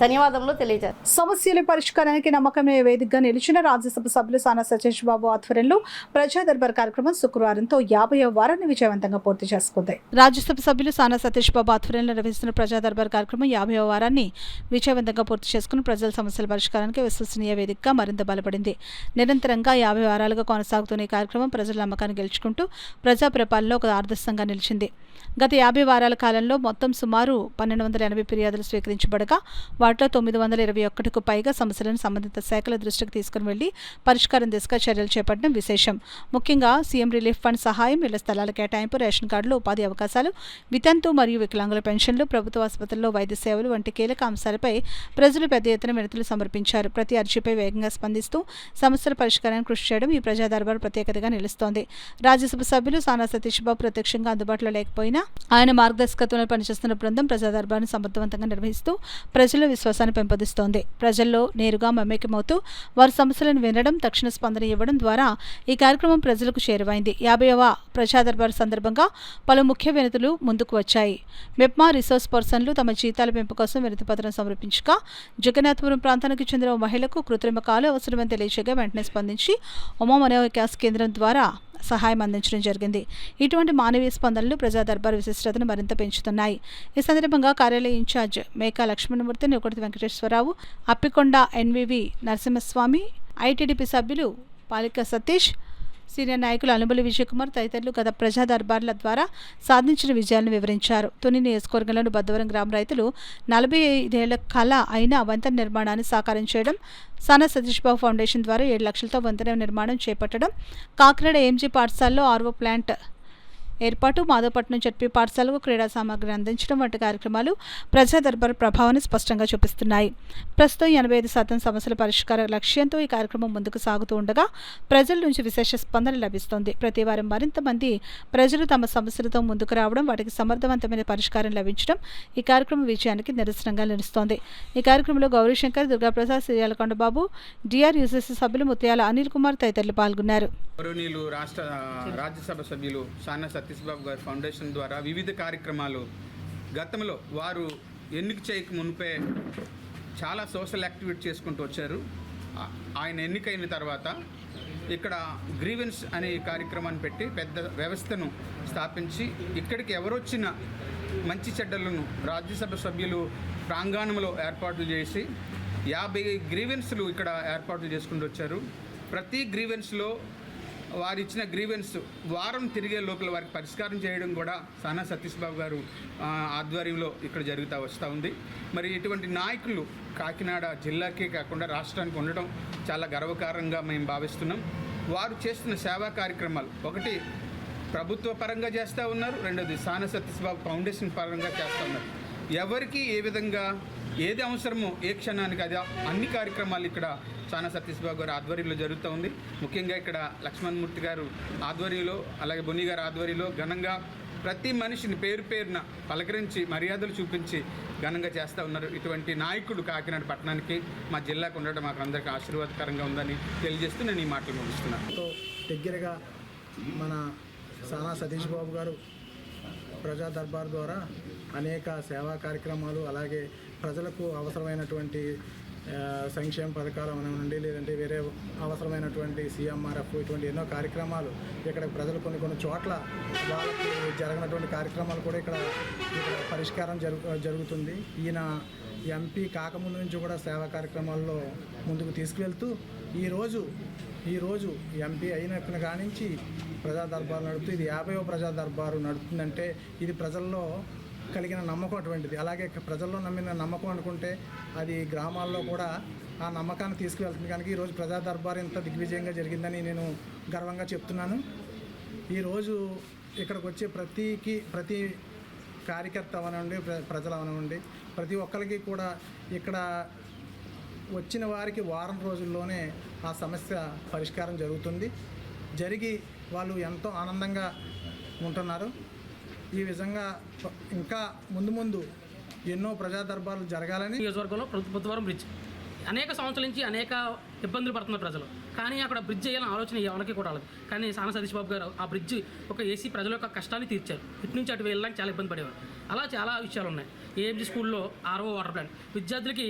ధన్యవాదములు తెలియజేస్తాను. సమస్యల పరిష్కారానికి నమ్మకమే వేదికగా నిలిచిన రాజ్యసభ సభ్యులు సానా సతీష్ బాబు ఆధ్వర్యంలో ప్రజా దర్బార్ కార్యక్రమం శుక్రవారంతో 50వ వారాన్ని విజయవంతంగా పూర్తి చేసుకుంది. రాజ్యసభ సభ్యులు సానా సతీష్ బాబు ఆధ్వర్యంలో నిర్వహిస్తున్న ప్రజా దర్బార్ కార్యక్రమం 50వ వారాన్ని విజయవంతంగా పూర్తి చేసుకుని ప్రజల సమస్యల పరిష్కారానికి విశ్వసనీయ వేదికగా మరింత బలపడింది. నిరంతరంగా 50 వారాలుగా కొనసాగుతున్న ఈ కార్యక్రమం ప్రజల నమ్మకాన్ని గెలుచుకుంటూ ప్రజా పరిపాలనలో ఒక ఆదర్శంగా నిలిచింది. గత 50 వారాల కాలంలో మొత్తం సుమారు 1280 ఫిర్యాదులు స్వీకరించబడగా వాటిలో 921కు పైగా సమస్యలను సంబంధిత శాఖల దృష్టికి తీసుకుని వెళ్లి పరిష్కారం దిశగా చర్యలు చేపట్టడం విశేషం. ముఖ్యంగా సీఎం రిలీఫ్ ఫండ్ సహాయం, ఇళ్ల స్థలాల కేటాయింపు, రేషన్ కార్డులు, ఉపాధి అవకాశాలు, వితంతు మరియు వికలాంగుల పెన్షన్లు, ప్రభుత్వ ఆసుపత్రుల్లో వైద్య సేవలు వంటి కీలక అంశాలపై ప్రజలు పెద్ద ఎత్తున వినతులు సమర్పించారు. ప్రతి అర్జీపై వేగంగా స్పందిస్తూ సమస్యల పరిష్కారానికి కృషి చేయడం ఈ ప్రజా దర్బార్ ప్రత్యేకతగా నిలుస్తోంది. రాజ్యసభ సభ్యులు సానా సతీష్ బాబు ప్రత్యక్షంగా అందుబాటులో లేకపోయినా ఆయన మార్గదర్శకత్వంలో పనిచేస్తున్న బృందం ప్రజా దర్బార్ను సమర్థవంతంగా నిర్వహిస్తూ ప్రజల విశ్వాసాన్ని పెంపొందిస్తోంది. ప్రజల్లో నేరుగా మమేకమవుతూ వారి సమస్యలను వినడం, తక్షణ స్పందన ఇవ్వడం ద్వారా ఈ కార్యక్రమం ప్రజలకు చేరువైంది. 50వ ప్రజా దర్బార్ సందర్భంగా పలు ముఖ్య వినతులు ముందుకు వచ్చాయి. మెప్మా రిసోర్స్ పర్సన్లు తమ జీతాల పెంపు కోసం వినతి పత్రం సమర్పించగా జగన్నాథపురం ప్రాంతానికి చెందిన ఓ మహిళకు కృత్రిమ కాలు అవసరమని తెలియజేయగా వెంటనే స్పందించి ఉమా మనోవికాస్ కేంద్రం ద్వారా సహాయం అందించడం జరిగింది. ఇటువంటి మానవీయ స్పందనలు ప్రజా దర్బార్ విశిష్టతను మరింత పెంచుతున్నాయి. ఈ సందర్భంగా కార్యాలయ ఇన్ఛార్జ్ మేకా లక్ష్మణమూర్తి, నికొడతి వెంకటేశ్వరరావు, అప్పికొండ ఎన్వివి నరసింహస్వామి, ఐటీడీపీ సభ్యులు పాలిక సతీష్, సీనియర్ నాయకులు అనుబలి విజయకుమార్ తదితరులు గత ప్రజా దర్బార్ల ద్వారా సాధించిన విజయాలను వివరించారు. తుని నియోజకవర్గంలోని బద్దవరం గ్రామ రైతులు 45 ఏళ్ల కళ అయిన వంతెన నిర్మాణాన్ని సాకారం చేయడం, సానా సతీష్ బాబు ఫౌండేషన్ ద్వారా 7 లక్షలతో వంతెన నిర్మాణం చేపట్టడం, కాకినాడ ఎంజీ పాఠశాలలో ఆర్వో ప్లాంట్ ఏర్పాటు, మాధవపట్నం జడ్పీ పాఠశాలకు క్రీడా సామాగ్రిని అందించడం వంటి కార్యక్రమాలు ప్రజా దర్బార్ ప్రభావాన్ని స్పష్టంగా చూపిస్తున్నాయి. ప్రస్తుతం 85% సమస్యల పరిష్కార లక్ష్యంతో ఈ కార్యక్రమం ముందుకు సాగుతూ ఉండగా ప్రజల నుంచి విశేష స్పందన లభిస్తోంది. ప్రతి వారం మరింత మంది ప్రజలు తమ సమస్యలతో ముందుకు రావడం, వాటికి సమర్థవంతమైన పరిష్కారం లభించడం ఈ కార్యక్రమం విజయానికి నిరసనంగా నిలుస్తోంది. ఈ కార్యక్రమంలో గౌరీశంకర్, దుర్గాప్రసాద్, సిరియాలకొండబాబు, డిఆర్యూసీసీ సభ్యులు ముత్యాల అనిల్ కుమార్ తదితరులు పాల్గొన్నారు. రాజ్యసభ సభ్యులు సానా సతీష్ బాబు గారి ఫౌండేషన్ ద్వారా వివిధ కార్యక్రమాలు గతంలో వారు ఎన్నిక చేయక మునిపే చాలా సోషల్ యాక్టివిటీ చేసుకుంటూ వచ్చారు. ఆయన ఎన్నికైన తర్వాత ఇక్కడ గ్రీవెన్స్ అనే కార్యక్రమాన్ని పెట్టి పెద్ద వ్యవస్థను స్థాపించి ఇక్కడికి ఎవరొచ్చినా మంచి చెడ్డలను రాజ్యసభ సభ్యులు ప్రాంగణంలో ఏర్పాట్లు చేసి 50 గ్రీవెన్స్లు ఇక్కడ ఏర్పాట్లు చేసుకుంటూ వచ్చారు. ప్రతి గ్రీవెన్స్లో వారు ఇచ్చిన గ్రీవెన్స్ వారం తిరిగే లోపల వారికి పరిష్కారం చేయడం కూడా సానా సతీష్ బాబు గారు ఆధ్వర్యంలో ఇక్కడ వస్తూ ఉంది. మరి ఇటువంటి నాయకులు కాకినాడ జిల్లాకే కాకుండా రాష్ట్రానికి ఉండడం చాలా గర్వకారంగా మేము భావిస్తున్నాం. వారు చేస్తున్న సేవా కార్యక్రమాలు ఒకటి ప్రభుత్వ పరంగా చేస్తూ ఉన్నారు, రెండోది సానా సతీష్ బాబు ఫౌండేషన్ పరంగా చేస్తూ ఉన్నారు. ఎవరికి ఏ విధంగా ఏది అవసరమో ఏ క్షణానికి అది అన్ని కార్యక్రమాలు ఇక్కడ సానా సతీష్ బాబు గారు ఆధ్వర్యంలో జరుగుతూ ఉంది. ముఖ్యంగా ఇక్కడ లక్ష్మణమూర్తి గారు ఆధ్వర్యంలో, అలాగే బొన్ని గారు ఆధ్వర్యంలో ఘనంగా ప్రతి మనిషిని పేరు పేరున పలకరించి మర్యాదలు చూపించి ఘనంగా చేస్తూ ఉన్నారు. ఇటువంటి నాయకుడు కాకినాడ పట్టణానికి, మా జిల్లాకు ఉండడం మాకు అందరికీ ఆశీర్వాదకరంగా ఉందని తెలియజేస్తూ నేను ఈ మాటలు ముగిస్తున్నాను. దగ్గరగా మన సానా సతీష్ బాబు గారు ప్రజా దర్బార్ ద్వారా అనేక సేవా కార్యక్రమాలు, అలాగే ప్రజలకు అవసరమైనటువంటి సంక్షేమ పథకాలు అవనండి, లేదంటే వేరే అవసరమైనటువంటి CMRF ఇటువంటి ఎన్నో కార్యక్రమాలు ఇక్కడ ప్రజలు కొన్ని చోట్ల వాళ్ళకి జరగనటువంటి కార్యక్రమాలు కూడా ఇక్కడ పరిష్కారం జరుగుతుంది. ఈయన ఎంపీ కాకముందు నుంచి కూడా సేవా కార్యక్రమాల్లో ముందుకు తీసుకువెళ్తూ ఈరోజు ఎంపీ అయినప్పుడు కానించి ప్రజా దర్బారు నడుపుతూ ఇది 50వ ప్రజా దర్బారు నడుపుతుందంటే ఇది ప్రజల్లో కలిగిన నమ్మకం అటువంటిది. అలాగే ప్రజల్లో నమ్మిన నమ్మకం అనుకుంటే అది గ్రామాల్లో కూడా ఆ నమ్మకాన్ని తీసుకువెళ్తుంది. కనుక ఈరోజు ప్రజా దర్బార్ ఇంత దిగ్విజయంగా జరిగిందని నేను గర్వంగా చెప్తున్నాను. ఈరోజు ఇక్కడికి వచ్చే ప్రతి కార్యకర్త అవనండి, ప్రజలు అవనండి, ప్రతి ఒక్కరికి కూడా ఇక్కడ వచ్చిన వారికి వారం రోజుల్లోనే ఆ సమస్య పరిష్కారం జరిగి వాళ్ళు ఎంతో ఆనందంగా ఉంటున్నారు. ఈ విధంగా ఇంకా ముందు ఎన్నో ప్రజా దర్బార్లు జరగాలని. నియోజకవర్గంలో బుద్ధవరం బ్రిడ్జ్ అనేక సంవత్సరాల నుంచి అనేక ఇబ్బందులు పడుతున్నారు ప్రజలు, కానీ అక్కడ బ్రిడ్జ్ చేయాలని ఆలోచన ఎవరికి కూడా రాలేదు. కానీ సానా సతీష్ బాబు గారు ఆ బ్రిడ్జ్ ఒక ఏసీ ప్రజల యొక్క కష్టాన్ని తీర్చారు. ఇటు నుంచి అటు వెళ్ళడానికి చాలా ఇబ్బంది పడేవారు. అలా చాలా విషయాలు ఉన్నాయి. ఏఎంజీ స్కూల్లో ఆర్ఓ వాటర్ ప్లాంట్ విద్యార్థులకి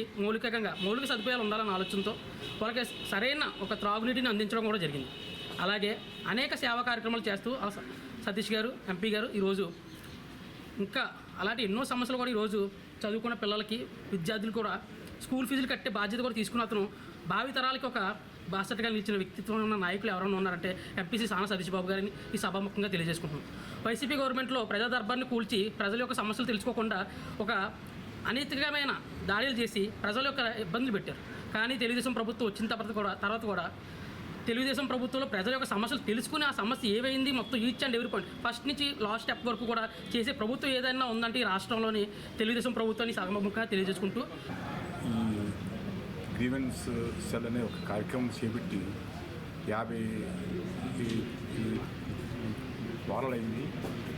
మౌలిక సదుపాయాలు ఉండాలన్న ఆలోచనతో వాళ్ళకి సరైన ఒక త్రాగునీటిని అందించడం కూడా జరిగింది. అలాగే అనేక సేవా కార్యక్రమాలు చేస్తూ సతీష్ గారు ఎంపీ గారు ఈరోజు ఇంకా అలాంటి ఎన్నో సమస్యలు కూడా ఈరోజు చదువుకున్న పిల్లలకి విద్యార్థులు కూడా స్కూల్ ఫీజులు కట్టే బాధ్యత కూడా తీసుకున్న అతను భావితరాలకి ఒక బాసటగా నిలిచిన వ్యక్తిత్వం ఉన్న నాయకులు ఎవరైనా ఉన్నారంటే ఎంపీసీ సానా సతీష్ బాబు గారిని ఈ సభాముఖంగా తెలియజేసుకుంటున్నాం. వైసీపీ గవర్నమెంట్లో ప్రజా దర్బార్ని కూల్చి ప్రజల యొక్క సమస్యలు తెలుసుకోకుండా ఒక అనైతికమైన దాడులు చేసి ప్రజల యొక్క ఇబ్బందులు పెట్టారు. కానీ తెలుగుదేశం ప్రభుత్వం వచ్చిన తర్వాత కూడా తెలుగుదేశం ప్రభుత్వంలో ప్రజల యొక్క సమస్యలు తెలుసుకుని ఆ సమస్య ఏవైంది మొత్తం each and every point first నుంచి లాస్ట్ స్టెప్ వరకు కూడా చేసే ప్రభుత్వం ఏదైనా ఉందంటే ఈ రాష్ట్రంలోని తెలుగుదేశం ప్రభుత్వాన్ని సగముఖంగా తెలియజేసుకుంటూ ఈ గ్రీవెన్స్ సెల్ అనే ఒక కార్యక్రమం చేపట్టి 50 వారాలైంది.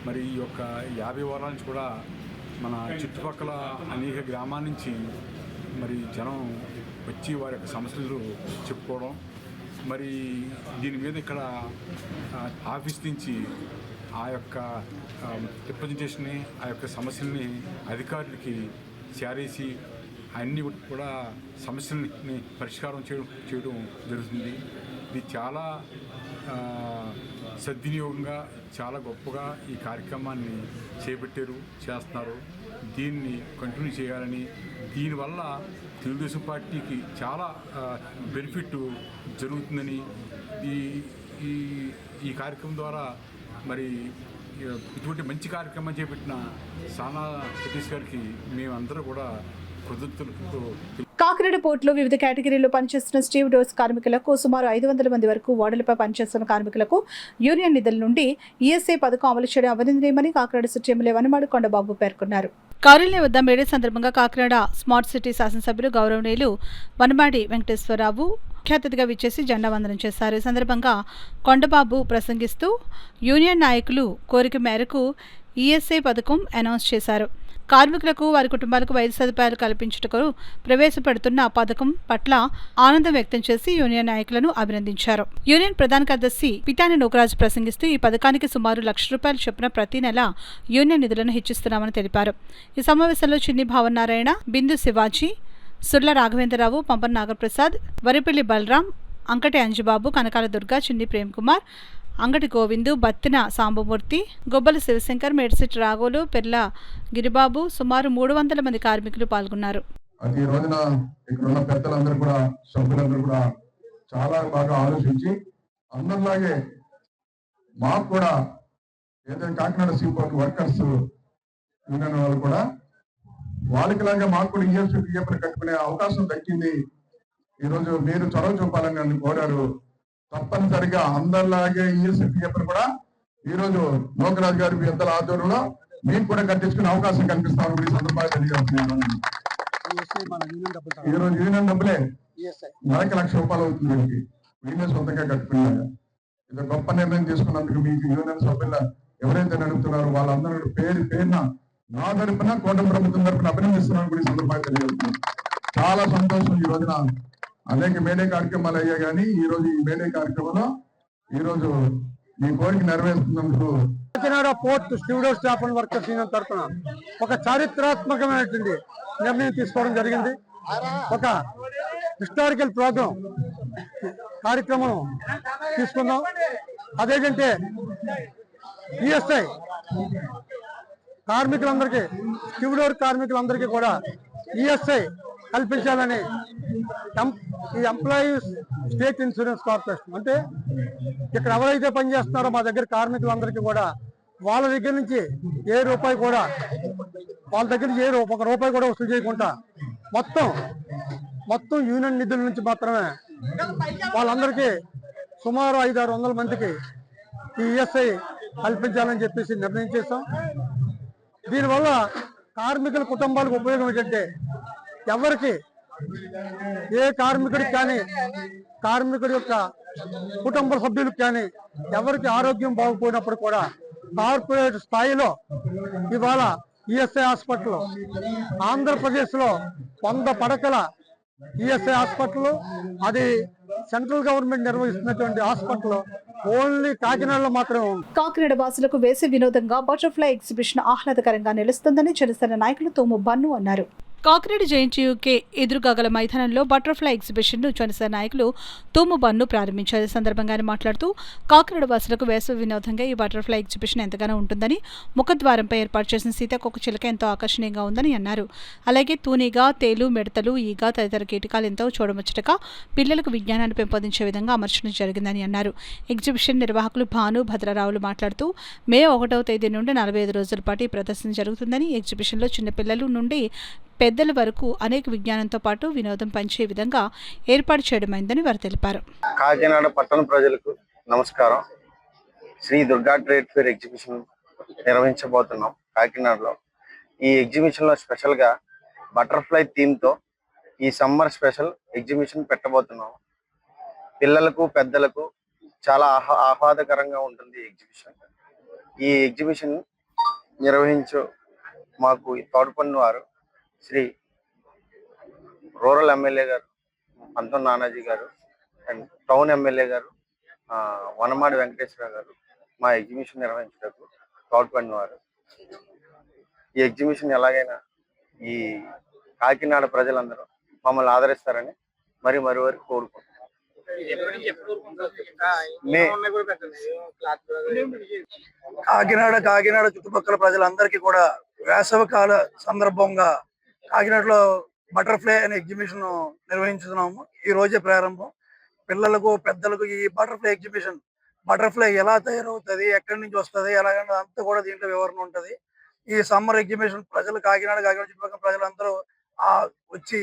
మరి ఈ యొక్క 50 వారాల నుంచి కూడా మన చుట్టుపక్కల అనేక గ్రామాల నుంచి మరి జనం వచ్చి వారి యొక్క సమస్యలు చెప్పుకోవడం, మరి దీని మీద ఇక్కడ ఆఫీస్ నుంచి ఆ యొక్క రిప్రజెంటేషన్ని ఆ యొక్క సమస్యల్ని అధికారులకి చేరేసి అన్నీ కూడా సమస్యల్ని పరిష్కారం చేయడం జరుగుతుంది. ఇది చాలా సద్వినియోగంగా చాలా గొప్పగా ఈ కార్యక్రమాన్ని చేస్తున్నారు. దీన్ని కంటిన్యూ చేయాలని, దీనివల్ల తెలుగుదేశం పార్టీకి చాలా బెనిఫిట్ జరుగుతుందని ఈ కార్యక్రమం ద్వారా మరి ఇటువంటి మంచి కార్యక్రమం చేపట్టిన సానా సతీష్ గారికి మేమందరూ కూడా కృతజ్ఞతలతో. కాకినాడ పోర్టులో వివిధ కేటగిరీల్లో పనిచేస్తున్న స్టీవ్ డోస్ కార్మికులకు సుమారు 500 మంది వరకు ఓడలపై పనిచేస్తున్న కార్మికులకు యూనియన్ నిధుల నుండి ఈఎస్ఐ పథకం అమలు చేయడం అభినందనీయమని కాకినాడ సిటీ ఎమ్మెల్యే వనమాడి కొండబాబు పేర్కొన్నారు. కార్యాలయం వద్ద మేడే సందర్భంగా కాకినాడ స్మార్ట్ సిటీ శాసనసభ్యులు గౌరవనీయులు వనమాడి వెంకటేశ్వరరావు ముఖ్య అతిథిగా విచ్చేసి జెండా వందనం చేశారు. ఈ సందర్భంగా కొండబాబు ప్రసంగిస్తూ యూనియన్ నాయకులు కోరిక మేరకు ఈఎస్ఐ పథకం అనౌన్స్ చేశారు. కార్మికులకు వారి కుటుంబాలకు వైద్య సదుపాయాలు కల్పించుటకు ప్రవేశపెడుతున్న ఆ పథకం పట్ల ఆనందం వ్యక్తం చేసి యూనియన్ నాయకులను అభినందించారు. యూనియన్ ప్రధాన కార్యదర్శి పితాని నూకరాజు ప్రసంగిస్తూ ఈ పథకానికి సుమారు ₹1,00,000 చొప్పున ప్రతి నెల యూనియన్ నిధులను హెచ్చిస్తున్నామని తెలిపారు. ఈ సమావేశంలో చిన్ని భావనారాయణ, బిందు శివాజీ, సుర్ల రాఘవేంద్రరావు, పంపన్ నాగప్రసాద్, వరిపిల్లి బలరాం, అంకటి అంజుబాబు, కనకాల దుర్గా, చిన్ని ప్రేమ్ కుమార్, అంగటి గోవిందు, బత్తిన సాంబమూర్తి, గొబ్బల శివశంకర్, మేడ్సిట్ రాఘోలు, పెర్ల గిరిబాబు సుమారు 300 మంది కార్మికులు పాల్గొన్నారు. ఈ రోజున ఇక్కడ ఉన్న పెద్దలందరూ కూడా సభ్యులందరూ కూడా చాలా బాగా ఆలోచించి అందరిలాగే మాకు కూడా ఏదైనా కాకినాడ సీపోర్ట్ వర్కర్స్ యూనియన్ వాళ్ళు కూడా వాళ్ళకి లాగా మాకు కూడా ఈఎఫ్ఐ కట్టుకునే అవకాశం దక్కింది. ఈరోజు మీరు చొరవ చూపాలని నన్ను కోరారు. తప్పనిసరిగా అందరిలాగే ఈఎస్ఐ కూడా ఈరోజు నూకరాజు గారి పెద్దల ఆధ్వర్యంలో మీకు కూడా కట్టించుకునే అవకాశం కల్పిస్తామని ఈ సందర్భంగా తెలియజేస్తున్నాను. ఈరోజు యూనియన్ డబ్బులే నెలకి ₹1,00,000 అవుతుంది. వీళ్ళకి వీళ్ళే సొంతంగా కట్టుకున్నారు. ఇది గొప్ప నిర్ణయం తీసుకున్నందుకు మీకు యూనియన్ సభ్యుల ఎవరైతే నడుపుతున్నారో వాళ్ళందరూ పేరున నా తరపున కోట ప్రభుత్వం తరపున అభినందిస్తున్నాను కూడా ఈ సందర్భంగా తెలియజేస్తున్నాను. చాలా సంతోషం. ఈ రోజున అనేక మేడే కార్యక్రమాలు అయ్యాయి, కానీ ఈ రోజు ఈ మేడే కార్యక్రమంలో ఈ రోజు మీ కోరిక నెరవేరుస్తున్నందుకు Kakinada port studio staff and workers union తరఫున ఒక చారిత్రాత్మకమైనటువంటి నిర్ణయం తీసుకోవడం జరిగింది. ఒక హిస్టారికల్ ప్రోగ్రాం కార్యక్రమం తీసుకుందాం. అదేంటంటే ఈఎస్ఐ కార్మికులందరికీ, స్టూడియో కార్మికులందరికీ కూడా ఈఎస్ఐ కల్పించాలని ఈ ఎంప్లాయీస్ స్టేట్ ఇన్సూరెన్స్ కార్పొరేషన్, అంటే ఇక్కడ ఎవరైతే పనిచేస్తున్నారో మా దగ్గర కార్మికులందరికీ కూడా వాళ్ళ దగ్గర నుంచి ఏ రూపాయి కూడా వాళ్ళ దగ్గర నుంచి ఒక రూపాయి కూడా వసూలు చేయకుండా మొత్తం యూనియన్ నిధుల నుంచి మాత్రమే వాళ్ళందరికీ సుమారు 500-600 మందికి ఈ ఈఎస్ఐ కల్పించాలని చెప్పేసి నిర్ణయం చేస్తాం. దీనివల్ల కార్మికుల కుటుంబాలకు ఉపయోగం ఏంటంటే ఎవరికి ఏ కార్మికుడికి కానీ కార్మికుడి యొక్క కుటుంబ సభ్యులకు కానీ ఎవరికి ఆరోగ్యం బాగుపోయినప్పుడు కూడా కార్పొరేట్ స్థాయిలో ఇవాళ ఈఎస్ఐ హాస్పిటల్ ఆంధ్రప్రదేశ్లో 100 పడకల ఈఎస్ఐ హాస్పిటల్, అది సెంట్రల్ గవర్నమెంట్ నిర్వహిస్తున్నటువంటి హాస్పిటల్ ఓన్లీ కాకినాడలో మాత్రమే ఉంది. కాకినాడ వాసులకు వేసవి వినోదంగా బటర్ఫ్లై ఎగ్జిబిషన్ ఆహ్లాదకరంగా నిలుస్తుందని జనసేన నాయకులు తోము బన్ను అన్నారు. కాకినాడ జేఎన్టీయూకే ఎదురుగా గల మైదానంలో బటర్ఫ్లై ఎగ్జిబిషన్ను జనసేన నాయకులు తూము బన్ను ప్రారంభించారు. ఈ సందర్భంగా ఆయన మాట్లాడుతూ కాకినాడ వాసులకు వేసవి వినోదంగా ఈ బటర్ఫ్లై ఎగ్జిబిషన్ ఎంతగానో ఉంటుందని, ముఖద్వారంపై ఏర్పాటు చేసిన సీతాకోక చిలుక ఎంతో ఆకర్షణీయంగా ఉందని అన్నారు. అలాగే తూనీగా, తేలు, మిడతలు, ఈగ తదితర కీటకాలు ఎంతో చూడముచ్చటగా పిల్లలకు విజ్ఞానాన్ని పెంపొందించే విధంగా అమర్చడం జరిగిందని అన్నారు. ఎగ్జిబిషన్ నిర్వాహకులు భాను భద్రరావులు మాట్లాడుతూ మే 1వ తేదీ నుండి 45 రోజుల పాటు ఈ ప్రదర్శన జరుగుతుందని, ఎగ్జిబిషన్లో చిన్నపిల్లలు నుండి పెద్దల వరకు అనేక విజ్ఞానంతో పాటు వినోదం పంచే విధంగా ఏర్పాటు చేయడమైందని వారు తెలిపారు. కాకినాడ పట్టణ ప్రజలకు నమస్కారం. Shri Durga trade fair exhibition నిర్వహించబోతున్నాం కాకినాడలో. ఈ ఎగ్జిబిషన్లో స్పెషల్గా బటర్ఫ్లై థీమ్తో ఈ సమ్మర్ స్పెషల్ ఎగ్జిబిషన్ పెట్టబోతున్నాం. పిల్లలకు పెద్దలకు చాలా ఆహ్లాదకరంగా ఉంటుంది ఎగ్జిబిషన్. ఈ ఎగ్జిబిషన్ నిర్వహించు మాకు తోడ్పడిన వారు శ్రీ రూరల్ ఎమ్మెల్యే గారు పంతం నానాజీ గారు అండ్ టౌన్ ఎమ్మెల్యే గారు వనమాడి వెంకటేశ్వర గారు మా ఎగ్జిబిషన్ నిర్వహించడానికి తోడ్పడినవారు. ఈ ఎగ్జిబిషన్ ఎలాగైనా ఈ కాకినాడ ప్రజలందరూ మమ్మల్ని ఆదరిస్తారని మరి వరకు కోరుకుంటున్నాం. కాకినాడ చుట్టుపక్కల ప్రజలందరికీ కూడా వేసవికాల సందర్భంగా కాకినాడలో బటర్ఫ్లై అనే ఎగ్జిబిషన్ నిర్వహించుతున్నాము. ఈ రోజే ప్రారంభం. పిల్లలకు పెద్దలకు ఈ బటర్ఫ్లై ఎగ్జిబిషన్, బటర్ఫ్లై ఎలా తయారవుతుంది, ఎక్కడి నుంచి వస్తుంది, ఎలాగంటే అంతా కూడా దీంట్లో వివరణ ఉంటుంది. ఈ సమ్మర్ ఎగ్జిబిషన్ ప్రజలు కాకినాడ చుట్టుపక్కల ప్రజలందరూ వచ్చి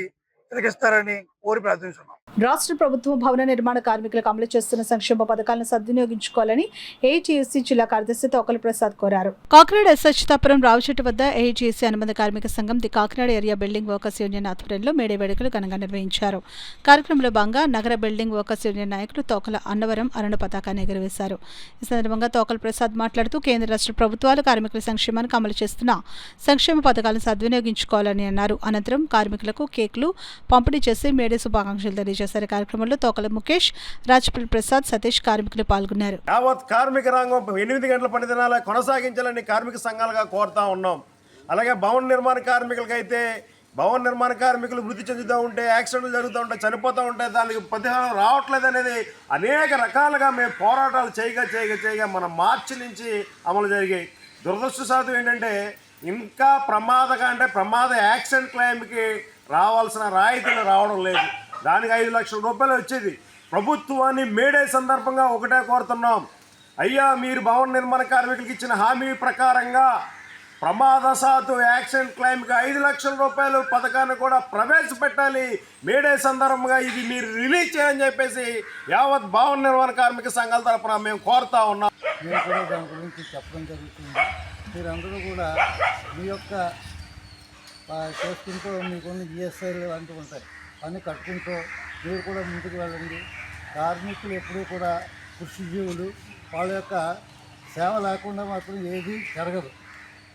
తిరిగిస్తారని కోరి ప్రార్థిస్తున్నాం. రాష్ట్ర ప్రభుత్వం భవన నిర్మాణ కార్మికులకు అమలు చేస్తున్న సంక్షేమ పథకాలను సద్వినియోగించుకోవాలని ఏఐటీయూసీ జిల్లా కార్యదర్శి తోకల ప్రసాద్ కోరారు. కాకినాడ అచ్యుతాపురం రావుచెట్టు వద్ద ఏఐటీయూసీ అనుబంధ కార్మిక సంఘం the Kakinada area building workers union ఆధ్వర్యంలో మేడే వేడుకలు ఘనంగా నిర్వహించారు. కార్యక్రమంలో భాగంగా నగర బిల్డింగ్ వర్కర్స్ యూనియన్ నాయకులు తోకల అన్నవరం అరుణ పతాకాన్ని ఎగురవేశారు. ఈ సందర్భంగా తోకల ప్రసాద్ మాట్లాడుతూ కేంద్ర రాష్ట్ర ప్రభుత్వాలు కార్మికుల సంక్షేమానికి అమలు చేస్తున్న సంక్షేమ పథకాలను సద్వినియోగించుకోవాలని అన్నారు. అనంతరం కార్మికులకు కేకులు పంపిణీ చేసి మేడే శుభాకాంక్షలు తెలియజేశారు. కార్యక్రమంలో తోకల ముఖేష్, రాజపల్లి ప్రసాద్, సతీష్ కార్మికులు పాల్గొన్నారు. యావత్ కార్మిక రంగం 8 గంటల పని దినాలు కొనసాగించాలని కార్మిక సంఘాలుగా కోరుతా ఉన్నాం. అలాగే భవన నిర్మాణ కార్మికులకైతే భవన నిర్మాణ కార్మికులు మృతి చెందుతూ ఉంటే, యాక్సిడెంట్లు జరుగుతూ ఉంటాయి, చనిపోతూ ఉంటాయి, దానికి పరిహారం రావట్లేదు అనేది అనేక రకాలుగా మేము పోరాటాలు చేయగా మన మార్చి నుంచి అమలు జరిగాయి. దురదృష్టశాతం ఏంటంటే ఇంకా ప్రమాద యాక్సిడెంట్ క్లెయిమ్కి రావాల్సిన రాయితీలు రావడం లేదు. దానికి 5 లక్షల రూపాయలు వచ్చేది. ప్రభుత్వాన్ని మేడే సందర్భంగా ఒకటే కోరుతున్నాం, అయ్యా మీరు భవన నిర్మాణ కార్మికులకు ఇచ్చిన హామీ ప్రకారంగా ప్రమాదశాత్తు యాక్సిడెంట్ క్లెయిమ్కి 5 లక్షల రూపాయలు పథకాన్ని కూడా ప్రవేశపెట్టాలి. మేడే సందర్భంగా ఇది మీరు రిలీజ్ చేయాలని చెప్పేసి యావత్ భవన నిర్మాణ కార్మిక సంఘాల తరఫున మేము కోరుతా ఉన్నాం. మేము కూడా దాని గురించి చెప్పడం జరుగుతుంది. మీరందరూ కూడా మీ యొక్క చేసుకుంటూ మీకున్న ఈఎస్ఐలు అంటూ ఉంటాయి, అన్నీ కట్టుకుంటూ మీరు కూడా ముందుకు వెళ్ళండి. కార్మికులు ఎప్పుడూ కూడా కృషిజీవులు, వాళ్ళ యొక్క సేవ లేకుండా మాత్రం ఏది జరగదు.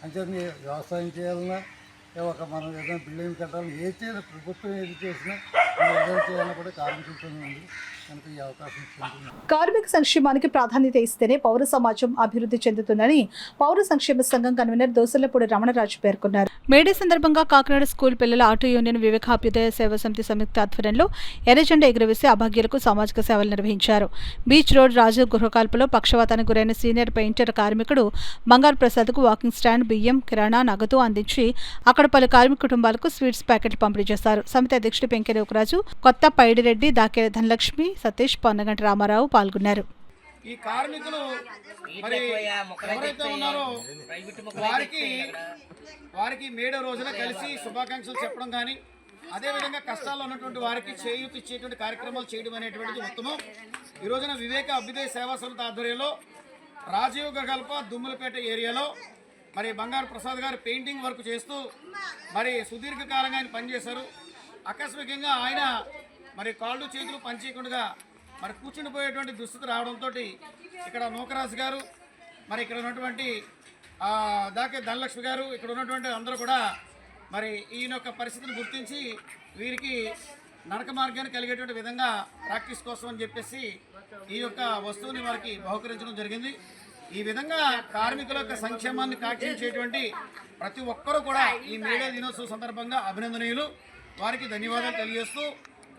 అంటే వ్యవసాయం చేయాలన్నా, మనం ఏదైనా బిల్డింగ్ కట్టాలన్నా, ఏది చేయాలి, ప్రభుత్వం ఏది చేసినా ఏదైనా చేయాలన్నా కూడా కార్మికులతోనే ఉంది. కనుక ఈ అవకాశం ఇస్తుంది. కార్మిక సంక్షేమానికి ప్రాధాన్యత ఇస్తేనే పౌర సమాజం అభివృద్ధి చెందుతుందని పౌర సంక్షేమ సంఘం కన్వీనర్ దోసలపూడి రమణరాజు పేర్కొన్నారు. మేడే సందర్భంగా కాకినాడ స్కూల్ పిల్లల ఆటో యూనియన్ వివేకాభ్యుదయ సేవా సమితి సంయుక్త ఆధ్వర్యంలో ఎర్రజెండా ఎగురవేసి అభాగ్యులకు సామాజిక సేవలు నిర్వహించారు. బీచ్ రోడ్ రాజు గృహకాల్పులో పక్షవాతానికి గురైన సీనియర్ పెయింటర్ కార్మికుడు బంగారు ప్రసాద్కు వాకింగ్ స్టాండ్, బియ్యం, కిరాణా, నగదు అందించి అక్కడ పలు కార్మిక కుటుంబాలకు స్వీట్స్ ప్యాకెట్లు పంపిణీ చేశారు. సమితి అధ్యక్షుడు పెంకె లోకరాజు, కొత్త పైడిరెడ్డి, దాకే ధనలక్ష్మి, సతీష్, పొన్నగంటి రామారావు పాల్గొన్నారు. ఈ కార్మికులు మరి ఎవరైతే ఉన్నారో వారికి మేడే రోజున కలిసి శుభాకాంక్షలు చెప్పడం కానీ, అదేవిధంగా కష్టాల్లో ఉన్నటువంటి వారికి చేయూత ఇచ్చేటువంటి కార్యక్రమాలు చేయడం అనేటువంటిది ఉత్తమం. ఈ రోజున వివేక అభ్యుదయ సేవా సమితి ఆధ్వర్యంలో రాజీవ్ గగల్ప దుమ్ములపేట ఏరియాలో మరి బంగారు ప్రసాద్ గారు పెయింటింగ్ వర్క్ చేస్తూ మరి సుదీర్ఘకాలంగా ఆయన పనిచేశారు. ఆకస్మికంగా ఆయన మరి కాళ్ళు చేతులు పనిచేయకుండా మరి కూర్చుండిపోయేటువంటి దుస్థితి రావడంతో ఇక్కడ నూకరాజు గారు, మరి ఇక్కడ ఉన్నటువంటి దాకే ధనలక్ష్మి గారు, ఇక్కడ ఉన్నటువంటి అందరూ కూడా మరి ఈయన యొక్క పరిస్థితిని గుర్తించి వీరికి నడక మార్గాన్ని కలిగేటువంటి విధంగా ప్రాక్టీస్ కోసం అని చెప్పేసి ఈ యొక్క వస్తువుని వారికి బహుకరించడం జరిగింది. ఈ విధంగా కార్మికుల యొక్క సంక్షేమాన్ని కాక్షించేటువంటి ప్రతి ఒక్కరూ కూడా ఈ మేడే దినోత్సవం సందర్భంగా అభినందనీయులు. వారికి ధన్యవాదాలు తెలియజేస్తూ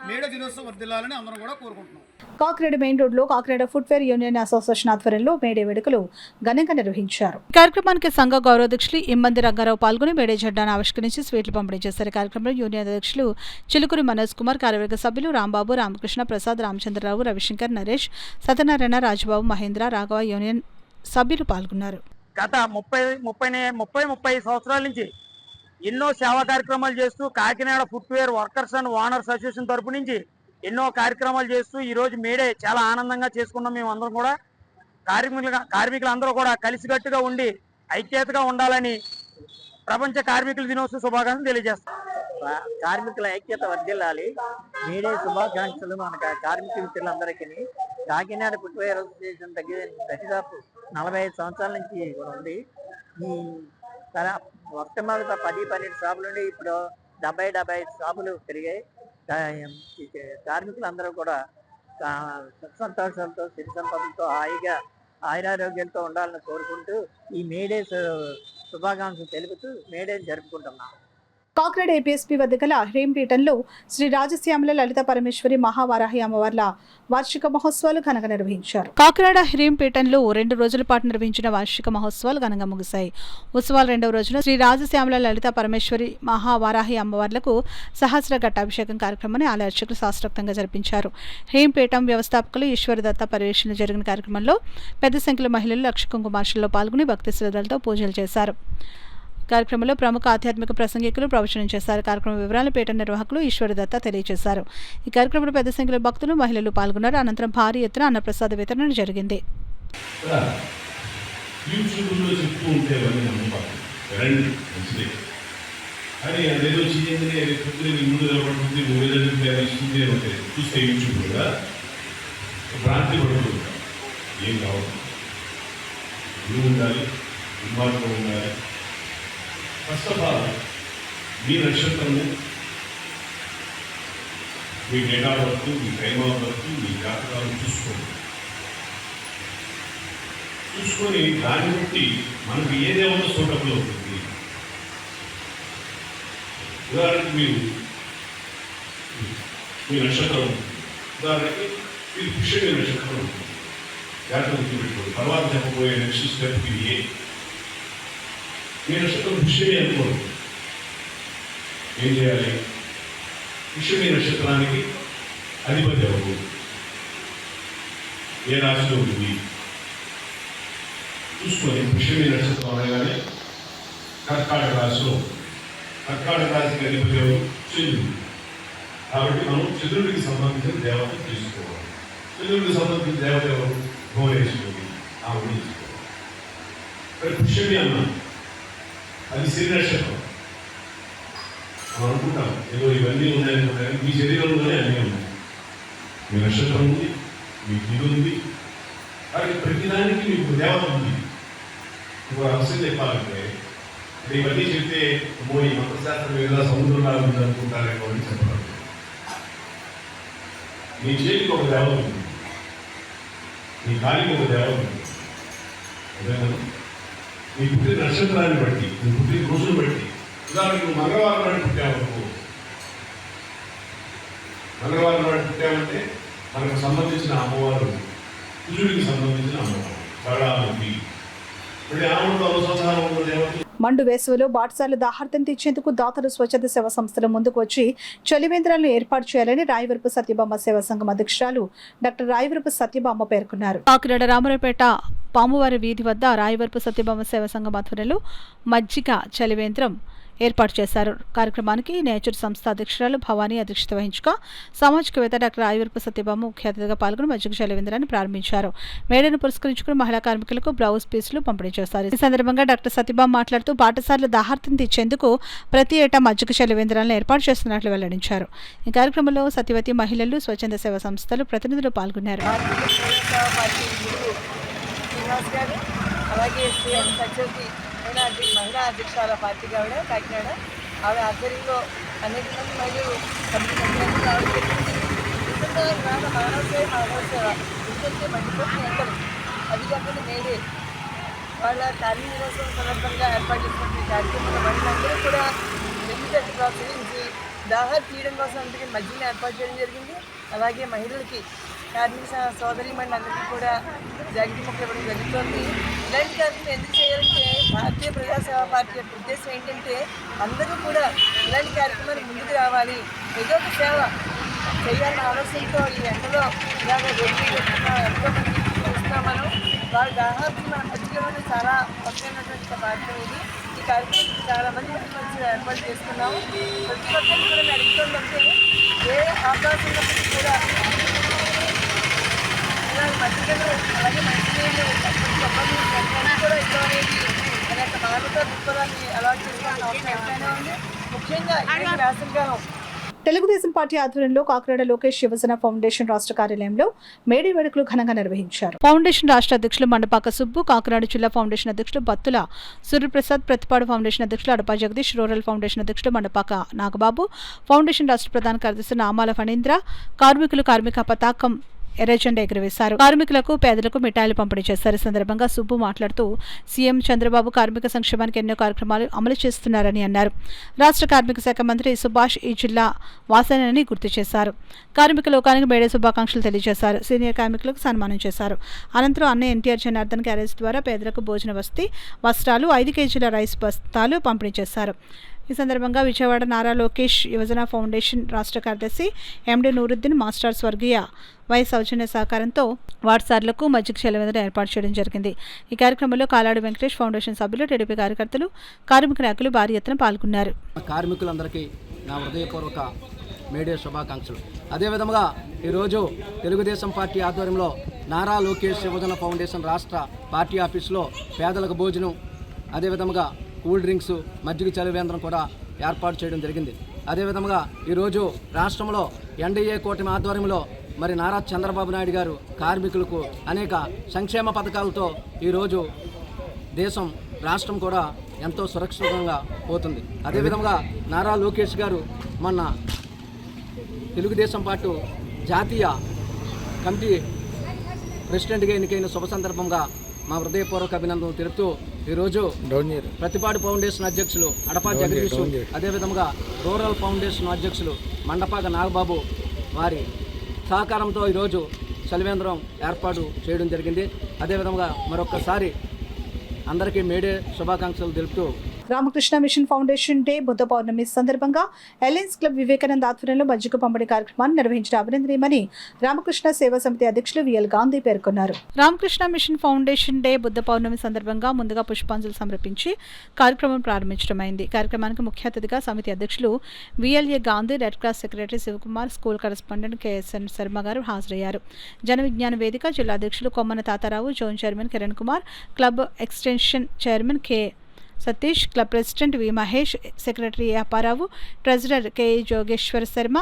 మేడే దినోత్సవం వర్ధిల్లాలని అందరం కూడా కోరుకుంటున్నాం. కాకినాడ మెయిన్ రోడ్ లో కాకినాడ ఫుట్వేర్ యూనియన్ అసోసియేషన్ ఆధ్వర్యంలో మేడే వేడుకలు ఘనంగా నిర్వహించారు. కార్యక్రమానికి సంఘ గౌరవాధ్యక్షులు ఇమ్మంది రంగారావు పాల్గొని మేడే జెండాను ఆవిష్కరించి స్వీట్లు పంపిణీ చేశారు. కార్యక్రమంలో యూనియన్ అధ్యక్షులు చిలుకూరి మనోజ్ కుమార్, కార్యవర్గ సభ్యులు రాంబాబు, రామకృష్ణ ప్రసాద్, రామచంద్రరావు, రవిశంకర్, నరేష్, సత్యనారాయణ, రాజబాబు, మహేంద్ర, రాఘవ యూనియన్ సభ్యులు పాల్గొన్నారు. గత 30 సంవత్సరాల నుంచి ఎన్నో సేవా కార్యక్రమాలు చేస్తూ Kakinada footwear workers and owners association తరపు నుంచి ఎన్నో కార్యక్రమాలు చేస్తూ ఈరోజు మేడే చాలా ఆనందంగా చేసుకున్నాం. మేము అందరం కూడా కార్మికులందరూ కూడా కలిసికట్టుగా ఉండి ఐక్యతగా ఉండాలని ప్రపంచ కార్మికుల దినోత్సవ శుభాకాంక్షలు తెలియజేస్తాం. కార్మికుల ఐక్యత వర్ధిల్లాలి. మేడే శుభాకాంక్షలు మన కార్మిక మిత్రులందరికీ. కాకినాడ ఫుట్వేర్ అసోసియేషన్ దాదాపు 45 సంవత్సరాల నుంచి ఉంది. ఈ వర్తమానంతో 10-12 షాపులు ఉండి ఇప్పుడు 70-75 షాపులు పెరిగాయి. కార్మికులందరూ కూడా సంతోషాలతో, సిరి సంపదలతో, హాయిగా ఆయురారోగ్యాలతో ఉండాలని కోరుకుంటూ ఈ మేడే శుభాకాంక్షలు తెలుపుతూ మేడే జరుపుకుంటున్నాం. కాకినాడ ఏపీఎస్పీ వద్ద గల హ్రీంపీఠంలో శ్రీ రాజశ్యామల లలిత పరమేశ్వరి మహావారాహి అమ్మవార్ల వార్షిక మహోత్సవాలు ఘనంగా నిర్వహించారు. కాకినాడ హ్రీంపీఠంలో 2 రోజుల పాటు నిర్వహించిన వార్షిక మహోత్సవాలు ఘనంగా ముగిశాయి. ఉత్సవాల 2వ రోజున శ్రీ రాజశ్యామల లలిత పరమేశ్వరి మహావారాహి అమ్మవార్లకు సహస్ర ఘట్టాభిషేకం కార్యక్రమాన్ని ఆలయ అర్చకులు శాస్త్రోక్తంగా జరిపించారు. హ్రీంపీఠం వ్యవస్థాపకులు ఈశ్వరదత్త పర్యవేక్షణలో జరిగిన కార్యక్రమంలో పెద్ద సంఖ్యలో మహిళలు లక్ష కుంకుమార్చనలో పాల్గొని భక్తి శ్రద్ధలతో పూజలు చేశారు. కార్యక్రమంలో ప్రముఖ ఆధ్యాత్మిక ప్రసంగికులు ప్రవచనం చేశారు. కార్యక్రమ వివరాలు పీఠ నిర్వాహకులు ఈశ్వరదత్త తెలియజేశారు. ఈ కార్యక్రమంలో పెద్ద సంఖ్యలో భక్తులు, మహిళలు పాల్గొన్నారు. అనంతరం భారీ ఎత్తున అన్నప్రసాద వితరణ జరిగింది. ఫస్ట్ ఆఫ్ ఆల్ మీ నక్షత్రము, మీ డేట్ ఆఫ్ బర్త్, మీ టైమ్ ఆఫ్ బర్త్, మీ జాతకాలను చూసుకొని దాన్ని బట్టి మనకు ఏదేమో సూటబుల్ అవుతుంది. ఉదాహరణకి మీరు మీ నక్షత్రం, ఉదాహరణకి మీరు పుష్యమి నక్షత్రం ఉంటుంది, జాతకం గుర్తుపెట్టుకోండి. తర్వాత చెప్పబోయే నెక్స్ట్ స్టెప్ ఇది. మీ నక్షత్రం పుష్యమి అనుకోండి, ఏం చేయాలి? పుష్యమి నక్షత్రానికి అధిపతి ఎవరు, ఏ రాశిలో ఉంది చూసుకొని, పుష్యమి నక్షత్రం అనగానే కర్కాటక రాశిలో, కర్కాటక రాశికి అధిపతి ఎవరు? చంద్రుడు. కాబట్టి మనం చంద్రుడికి సంబంధించిన దేవత తీసుకోవాలి. చంద్రుడికి సంబంధించిన దేవత ఎవరు? భువనేశ్వరి. ఆవిడ తీసుకోవాలి. పుష్యమి అన్నాం, అది శని నక్షత్రం. మనం అనుకుంటాం ఏదో ఇవన్నీ ఉన్నాయనుకుంటారు. మీ శరీరంలోనే అన్నీ ఉన్నాయి. మీ నక్షత్రం ఉంది, మీ ఇది ఉంది, కానీ ప్రతిదానికి మీకు దేవత ఉంది. ఇంకో రహస్యం చెప్పాలంటే, అంటే ఇవన్నీ చెప్తే ఈ మంత్రశాస్త్రం ఏదో సముద్రంలా ఉంది అనుకుంటారేమో అని చెప్పడం. మీ చేతికి ఒక దేవత ఉంది, మీ కాలికి ఒక దేవత ఉంది. అదేనా? మీ పుట్టిన నక్షత్రాన్ని బట్టి, మీ పుట్టిన రోజును బట్టి, ఉదాహరణకు నువ్వు మంగళవారం నాడు పుట్టావనుకో, మంగళవారం నాడు పుట్టామంటే మనకు సంబంధించిన అమ్మవారు, కుజుడికి సంబంధించిన అమ్మవారు బలావతి. మరి ఆమెతో అనుసంధానం ఉన్న దేవత. మండు వేసవిలో బాటసార్లు దాహార్తం తీర్చేందుకు దాతలు స్వచ్ఛంద సేవా సంస్థల ముందుకు వచ్చి చలివేంద్రాలను ఏర్పాటు చేయాలని రాయవరపు సత్యభామ సేవా సంఘం అధ్యక్షురాలు డాక్టర్ రాయవరపు సత్యభామ పేర్కొన్నారు. కాకినాడ రామరావుపేట పామువారి వీధి వద్ద రాయవరపు సత్యభామ సేవా సంఘం ఆధ్వర్యంలో మజ్జిగ చలివేంద్రం ఏర్పాటు చేశారు. కార్యక్రమానికి నేచర్ సంస్థ అధ్యక్షురాలు భవానీ అధ్యక్షత వహించగా సామాజికవేత్త డాక్టర్ రాయవరపు సత్యభామ ముఖ్య అతిథిగా పాల్గొని మజ్జిగ చలివేంద్రాన్ని ప్రారంభించారు. మేడను పురస్కరించుకుని మహిళా కార్మికులకు బ్లౌజ్ పీసులు పంపిణీ చేశారు. ఈ సందర్భంగా డాక్టర్ సత్యభామ మాట్లాడుతూ బాటసార్లు దాహార్తం తీర్చేందుకు ప్రతి ఏటా మజ్జిగ చలివేంద్రాలను ఏర్పాటు చేస్తున్నట్లు వెల్లడించారు. ఈ కార్యక్రమంలో సత్యవతి మహిళలు, స్వచ్ఛంద సేవా సంస్థలు ప్రతినిధులు పాల్గొన్నారు. అలాగే సీఎం సత్యవతి మహిళా అధ్యక్షురాల పార్టీకి ఆవిడ కాకినాడ, ఆవిడ ఆధ్వర్యంలో అనేక మంది మహిళలు కంపెనీ ఆవిడ చెప్పింది మానవ సేవ ఎందుకంటే మండిపోతున్న ఎండలు, అది కాకుండా మేడే వాళ్ళ కార్మిక దినోత్సవం సందర్భంగా ఏర్పాటు చేసినటువంటి కార్యక్రమంలో మహిళలందరూ కూడా వెన్నుతట్టి ప్రోత్సహించి దాహాలు తీయడం కోసం అందుకే మధ్యలో ఏర్పాటు చేయడం జరిగింది. అలాగే మహిళలకి కార్మిక సోదరి మహిళలందరికీ కూడా జాకెట్ ముక్క ఇవ్వడం జరుగుతుంది. ఇలాంటి కార్యక్రమం ఎందుకు చేయాలంటే భారతీయ ప్రజాసేవా పార్టీ యొక్క ఉద్దేశం ఏంటంటే అందరూ కూడా ఇలాంటి కార్యక్రమాలు ముందుకు రావాలి, ఏదో ఒక సేవ చేయాలన్న ఆలోచనతో ఈ ఎండలో ఇలాగ ఎంతో మంది చూస్తున్నాం మనం. వాళ్ళ దాహార్తి మన మధ్యలో చాలా ముఖ్యమైనటువంటి కార్యక్రమం ఇది. ఈ కార్యక్రమం చాలామంది మంచి ఏర్పాటు చేస్తున్నాము. ప్రతి ఒక్కరిని కూడా నేను అడుగుతుందంటే ఏ అవకాశం ఉన్నప్పటికీ కూడా ఇలాంటి మధ్యలో అలాగే మంచినీళ్ళు కూడా ఇల్లు అనేది అనేక మానవతా దృక్పథాన్ని అలవాటు చేసుకోవాల్సిన అవసరం ఎంతైనా ఉంది. ముఖ్యంగా ఈ వేసవికాలం తెలుగుదేశం పార్టీ ఆధ్వర్యంలో కాకినాడ లోకేష్ యువజన ఫౌండేషన్ రాష్ట్ర కార్యాలయంలో మేడే వేడుకలు ఘనంగా నిర్వహించారు. ఫౌండేషన్ రాష్ట్ర అధ్యక్షులు మండపాక సుబ్బు, కాకినాడ జిల్లా ఫౌండేషన్ అధ్యక్షులు బత్తుల సూర్యప్రసాద్, ప్రతిపాడు ఫౌండేషన్ అధ్యక్షులు అడపా జగదీష్, రూరల్ ఫౌండేషన్ అధ్యక్షులు మండపాక నాగబాబు, ఫౌండేషన్ రాష్ట్ర ప్రధాన కార్యదర్శి నామాల ఫణీంద్ర, కార్మికులు కార్మిక పతాకం ఎర్రజెండా ఎగురవేశారు. కార్మికులకు పేదలకు మిఠాయిలు పంపిణీ చేశారు. ఈ సందర్భంగా సుబ్బు మాట్లాడుతూ సీఎం చంద్రబాబు కార్మిక సంక్షేమానికి ఎన్నో కార్యక్రమాలు అమలు చేస్తున్నారని అన్నారు. రాష్ట్ర కార్మిక శాఖ మంత్రి సుభాష్ ఈ జిల్లా వాసనని గుర్తు చేశారు. కార్మిక లోకానికి మేడే శుభాకాంక్షలు తెలియజేశారు. సీనియర్ కార్మికులకు సన్మానం చేశారు. అనంతరం అన్న ఎన్టీఆర్ జనార్దన్ క్యారేజ్ ద్వారా పేదలకు భోజన వసతి, వస్త్రాలు, 5 కేజీల రైస్ బస్తాలు పంపిణీ చేశారు. ఈ సందర్భంగా విజయవాడ నారా లోకేష్ యువజన ఫౌండేషన్ రాష్ట్ర కార్యదర్శి ఎండి నూరుద్దీన్ మాస్టర్ స్వర్గీయ వై సౌజన్య సహకారంతో వాట్సార్లకు మజ్జిగ చెలవేదన ఏర్పాటు చేయడం జరిగింది. ఈ కార్యక్రమంలో కాలాడు వెంకటేష్ ఫౌండేషన్ సభ్యులు, టీడీపీ కార్యకర్తలు, కార్మిక నాయకులు భారీ ఎత్తున పాల్గొన్నారు. కార్మికులందరికీ నా హృదయపూర్వక మేడే శుభాకాంక్షలు. అదేవిధంగా ఈరోజు తెలుగుదేశం పార్టీ ఆధ్వర్యంలో నారా లోకేష్ యువజన ఫౌండేషన్ రాష్ట్ర పార్టీ ఆఫీసులో పేదలకు భోజనం, అదేవిధంగా కూల్ డ్రింక్స్, మజ్జిగ చలివేంద్రం కూడా ఏర్పాటు చేయడం జరిగింది. అదేవిధంగా ఈరోజు రాష్ట్రంలో ఎన్డీఏ కూటమి ఆధ్వర్యంలో మరి నారా చంద్రబాబు నాయుడు గారు కార్మికులకు అనేక సంక్షేమ పథకాలతో ఈరోజు దేశం రాష్ట్రం కూడా ఎంతో సురక్షితంగా పోతుంది. అదేవిధంగా నారా లోకేష్ గారు మొన్న తెలుగుదేశం పార్టీ జాతీయ కమిటీ ప్రెసిడెంట్గా ఎన్నికైన శుభ సందర్భంగా మా హృదయపూర్వక అభినందనలు తెలుపుతూ ఈరోజు ప్రతిపాడు ఫౌండేషన్ అధ్యక్షులు అడపా జగదీష్, అదేవిధంగా రూరల్ ఫౌండేషన్ అధ్యక్షులు మండపాక నాగబాబు వారి సహకారంతో ఈరోజు చలివేంద్రం ఏర్పాటు చేయడం జరిగింది. అదేవిధంగా మరొకసారి అందరికీ మేడే శుభాకాంక్షలు తెలుపుతూ Ramakrishna mission foundation day Buddha Purnima సందర్భంగా ఎలయన్స్ క్లబ్ వివేకానంద ఆధ్వర్యంలో మజ్జిగ పంపిణీ కార్యక్రమాన్ని నిర్వహించిన అభినందనీయమని రామకృష్ణ సేవా సమితి అధ్యక్షులు విఎల్ గాంధీ పేర్కొన్నారు. Ramakrishna mission foundation day Buddha Purnima సందర్భంగా ముందుగా పుష్పాంజలి సమర్పించి కార్యక్రమం ప్రారంభించడమైంది. కార్యక్రమానికి ముఖ్య అతిథిగా సమితి అధ్యక్షులు VLA Gandhi, red cross secretary Sivakumar, school correspondent KSN Sharma గారు హాజరయ్యారు. జన విజ్ఞాన వేదిక జిల్లా అధ్యక్షులు Kommana Thatarao, zone chairman Kiran Kumar, club extension chairman K Satish, club president V Mahesh, secretary Apparao, treasurer K Jogeswara Sharma,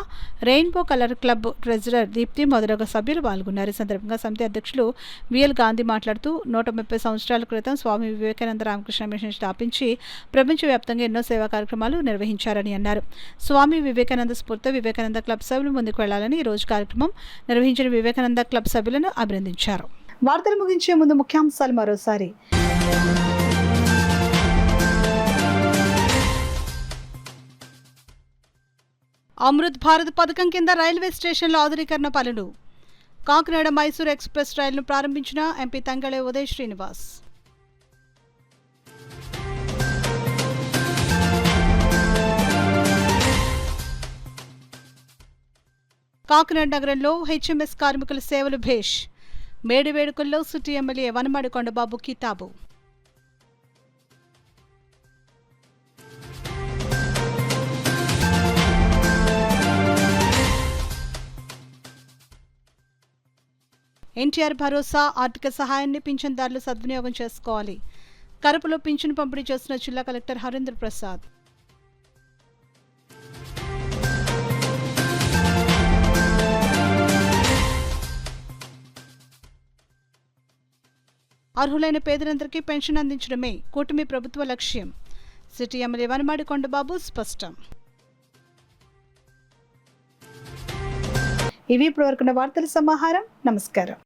rainbow colour club treasurer Deepthi మొదలగు సభ్యులు పాల్గొన్నారు. ఈ సందర్భంగా సమితి అధ్యక్షులు విఎల్ గాంధీ మాట్లాడుతూ 130 సంవత్సరాల క్రితం స్వామి వివేకానంద రామకృష్ణ మిషన్ స్థాపించి ప్రపంచవ్యాప్తంగా ఎన్నో సేవా కార్యక్రమాలు నిర్వహించారని అన్నారు. స్వామి వివేకానంద స్ఫూర్తితో వివేకానంద క్లబ్ సభ్యులు ముందుకు వెళ్లాలని ఈ రోజు కార్యక్రమం నిర్వహించిన వివేకానంద క్లబ్ సభ్యులను అభినందించారు. వార్తలు ముగించే ముందు ముఖ్యాంశాలు మరోసారి. అమృత్ భారత్ పథకం కింద రైల్వే స్టేషన్ల ఆధునీకరణ పనులు. కాకినాడ మైసూర్ ఎక్స్ప్రెస్ రైలును ప్రారంభించిన ఎంపీ తంగళే ఉదయ్ శ్రీనివాస్. కాకినాడ నగరంలో హెచ్ఎంఎస్ కార్మికుల సేవలు భేష్. మేడి వేడుకల్లో సిటీ ఎమ్మెల్యే వనమాడి కొండబాబు కితాబు. ఎన్టీఆర్ భరోసా ఆర్థిక సహాయాన్ని పింఛన్దారులు సద్వినియోగం చేసుకోవాలి. కరపులో పింఛను పంపిణీ చేస్తున్న జిల్లా కలెక్టర్ హరీంద్ర ప్రసాద్. అర్హులైన పేదలందరికీ పెన్షన్ అందించడమే కూటమి ప్రభుత్వ లక్ష్యం. సిటీ ఎమ్మెల్యే వనమాడి కొండబాబు స్పష్టం. ఇవి ఇప్పటివరకున్న వార్తల సమాహారం. నమస్కారం.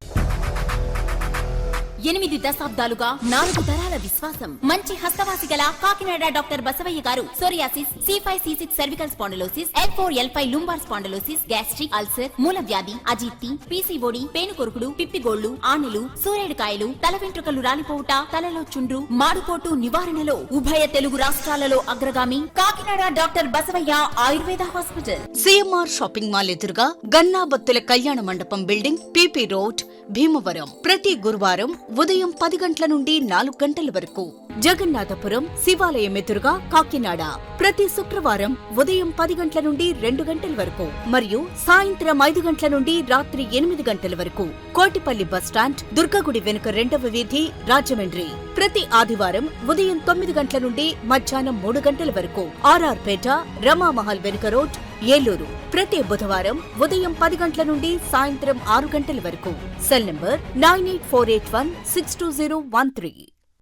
8 దశాబ్దాలుగా 4 తరాల విశ్వాసం. మంచి హస్తవాసి గల కాకినాడ డాక్టర్ బసవయ్య గారు psoriasis, C5, C6 cervical spondylosis, L4, L5 lumbar spondylosis, gastric ulcer, మూలవ్యాధి, అజీర్తి, పీసీఓడి, పేనుకొరుకుడు, పిప్పిగోళ్లు, ఆనెలు, సూరేడుకాయలు, తల వెంట్రుకలు రాలిపోవుట, తలలో చుండ్రు, మాడుపోటు నివారణలో ఉభయ తెలుగు రాష్ట్రాలలో అగ్రగామి Kakinada doctor Basavayya Ayurveda hospital. CMR shopping mall ఎదురుగా గన్నాబత్తుల కళ్యాణ మండపం బిల్డింగ్, పిపి రోడ్, భీమవరం. ప్రతి గురువారం ఉదయం 10 గంటల నుండి 4 గంటల వరకు. జగన్నాథపురం శివాలయం ఎదురుగా కాకినాడ ప్రతి శుక్రవారం ఉదయం 10 గంటల నుండి 2 గంటల వరకు మరియు సాయంత్రం 5 గంటల నుండి రాత్రి 8 గంటల వరకు. కోటిపల్లి బస్టాండ్, దుర్గగుడి వెనుక 2వ వీధి, రాజమండ్రి ప్రతి ఆదివారం ఉదయం 9 గంటల నుండి మధ్యాహ్నం 3 గంటల వరకు. ఆర్ఆర్ పేట, రమామహల్ వెనుక రోడ్, ఏలూరు ప్రతి బుధవారం ఉదయం 10 గంటల నుండి సాయంత్రం 6 గంటల వరకు. Cell number 9848162013.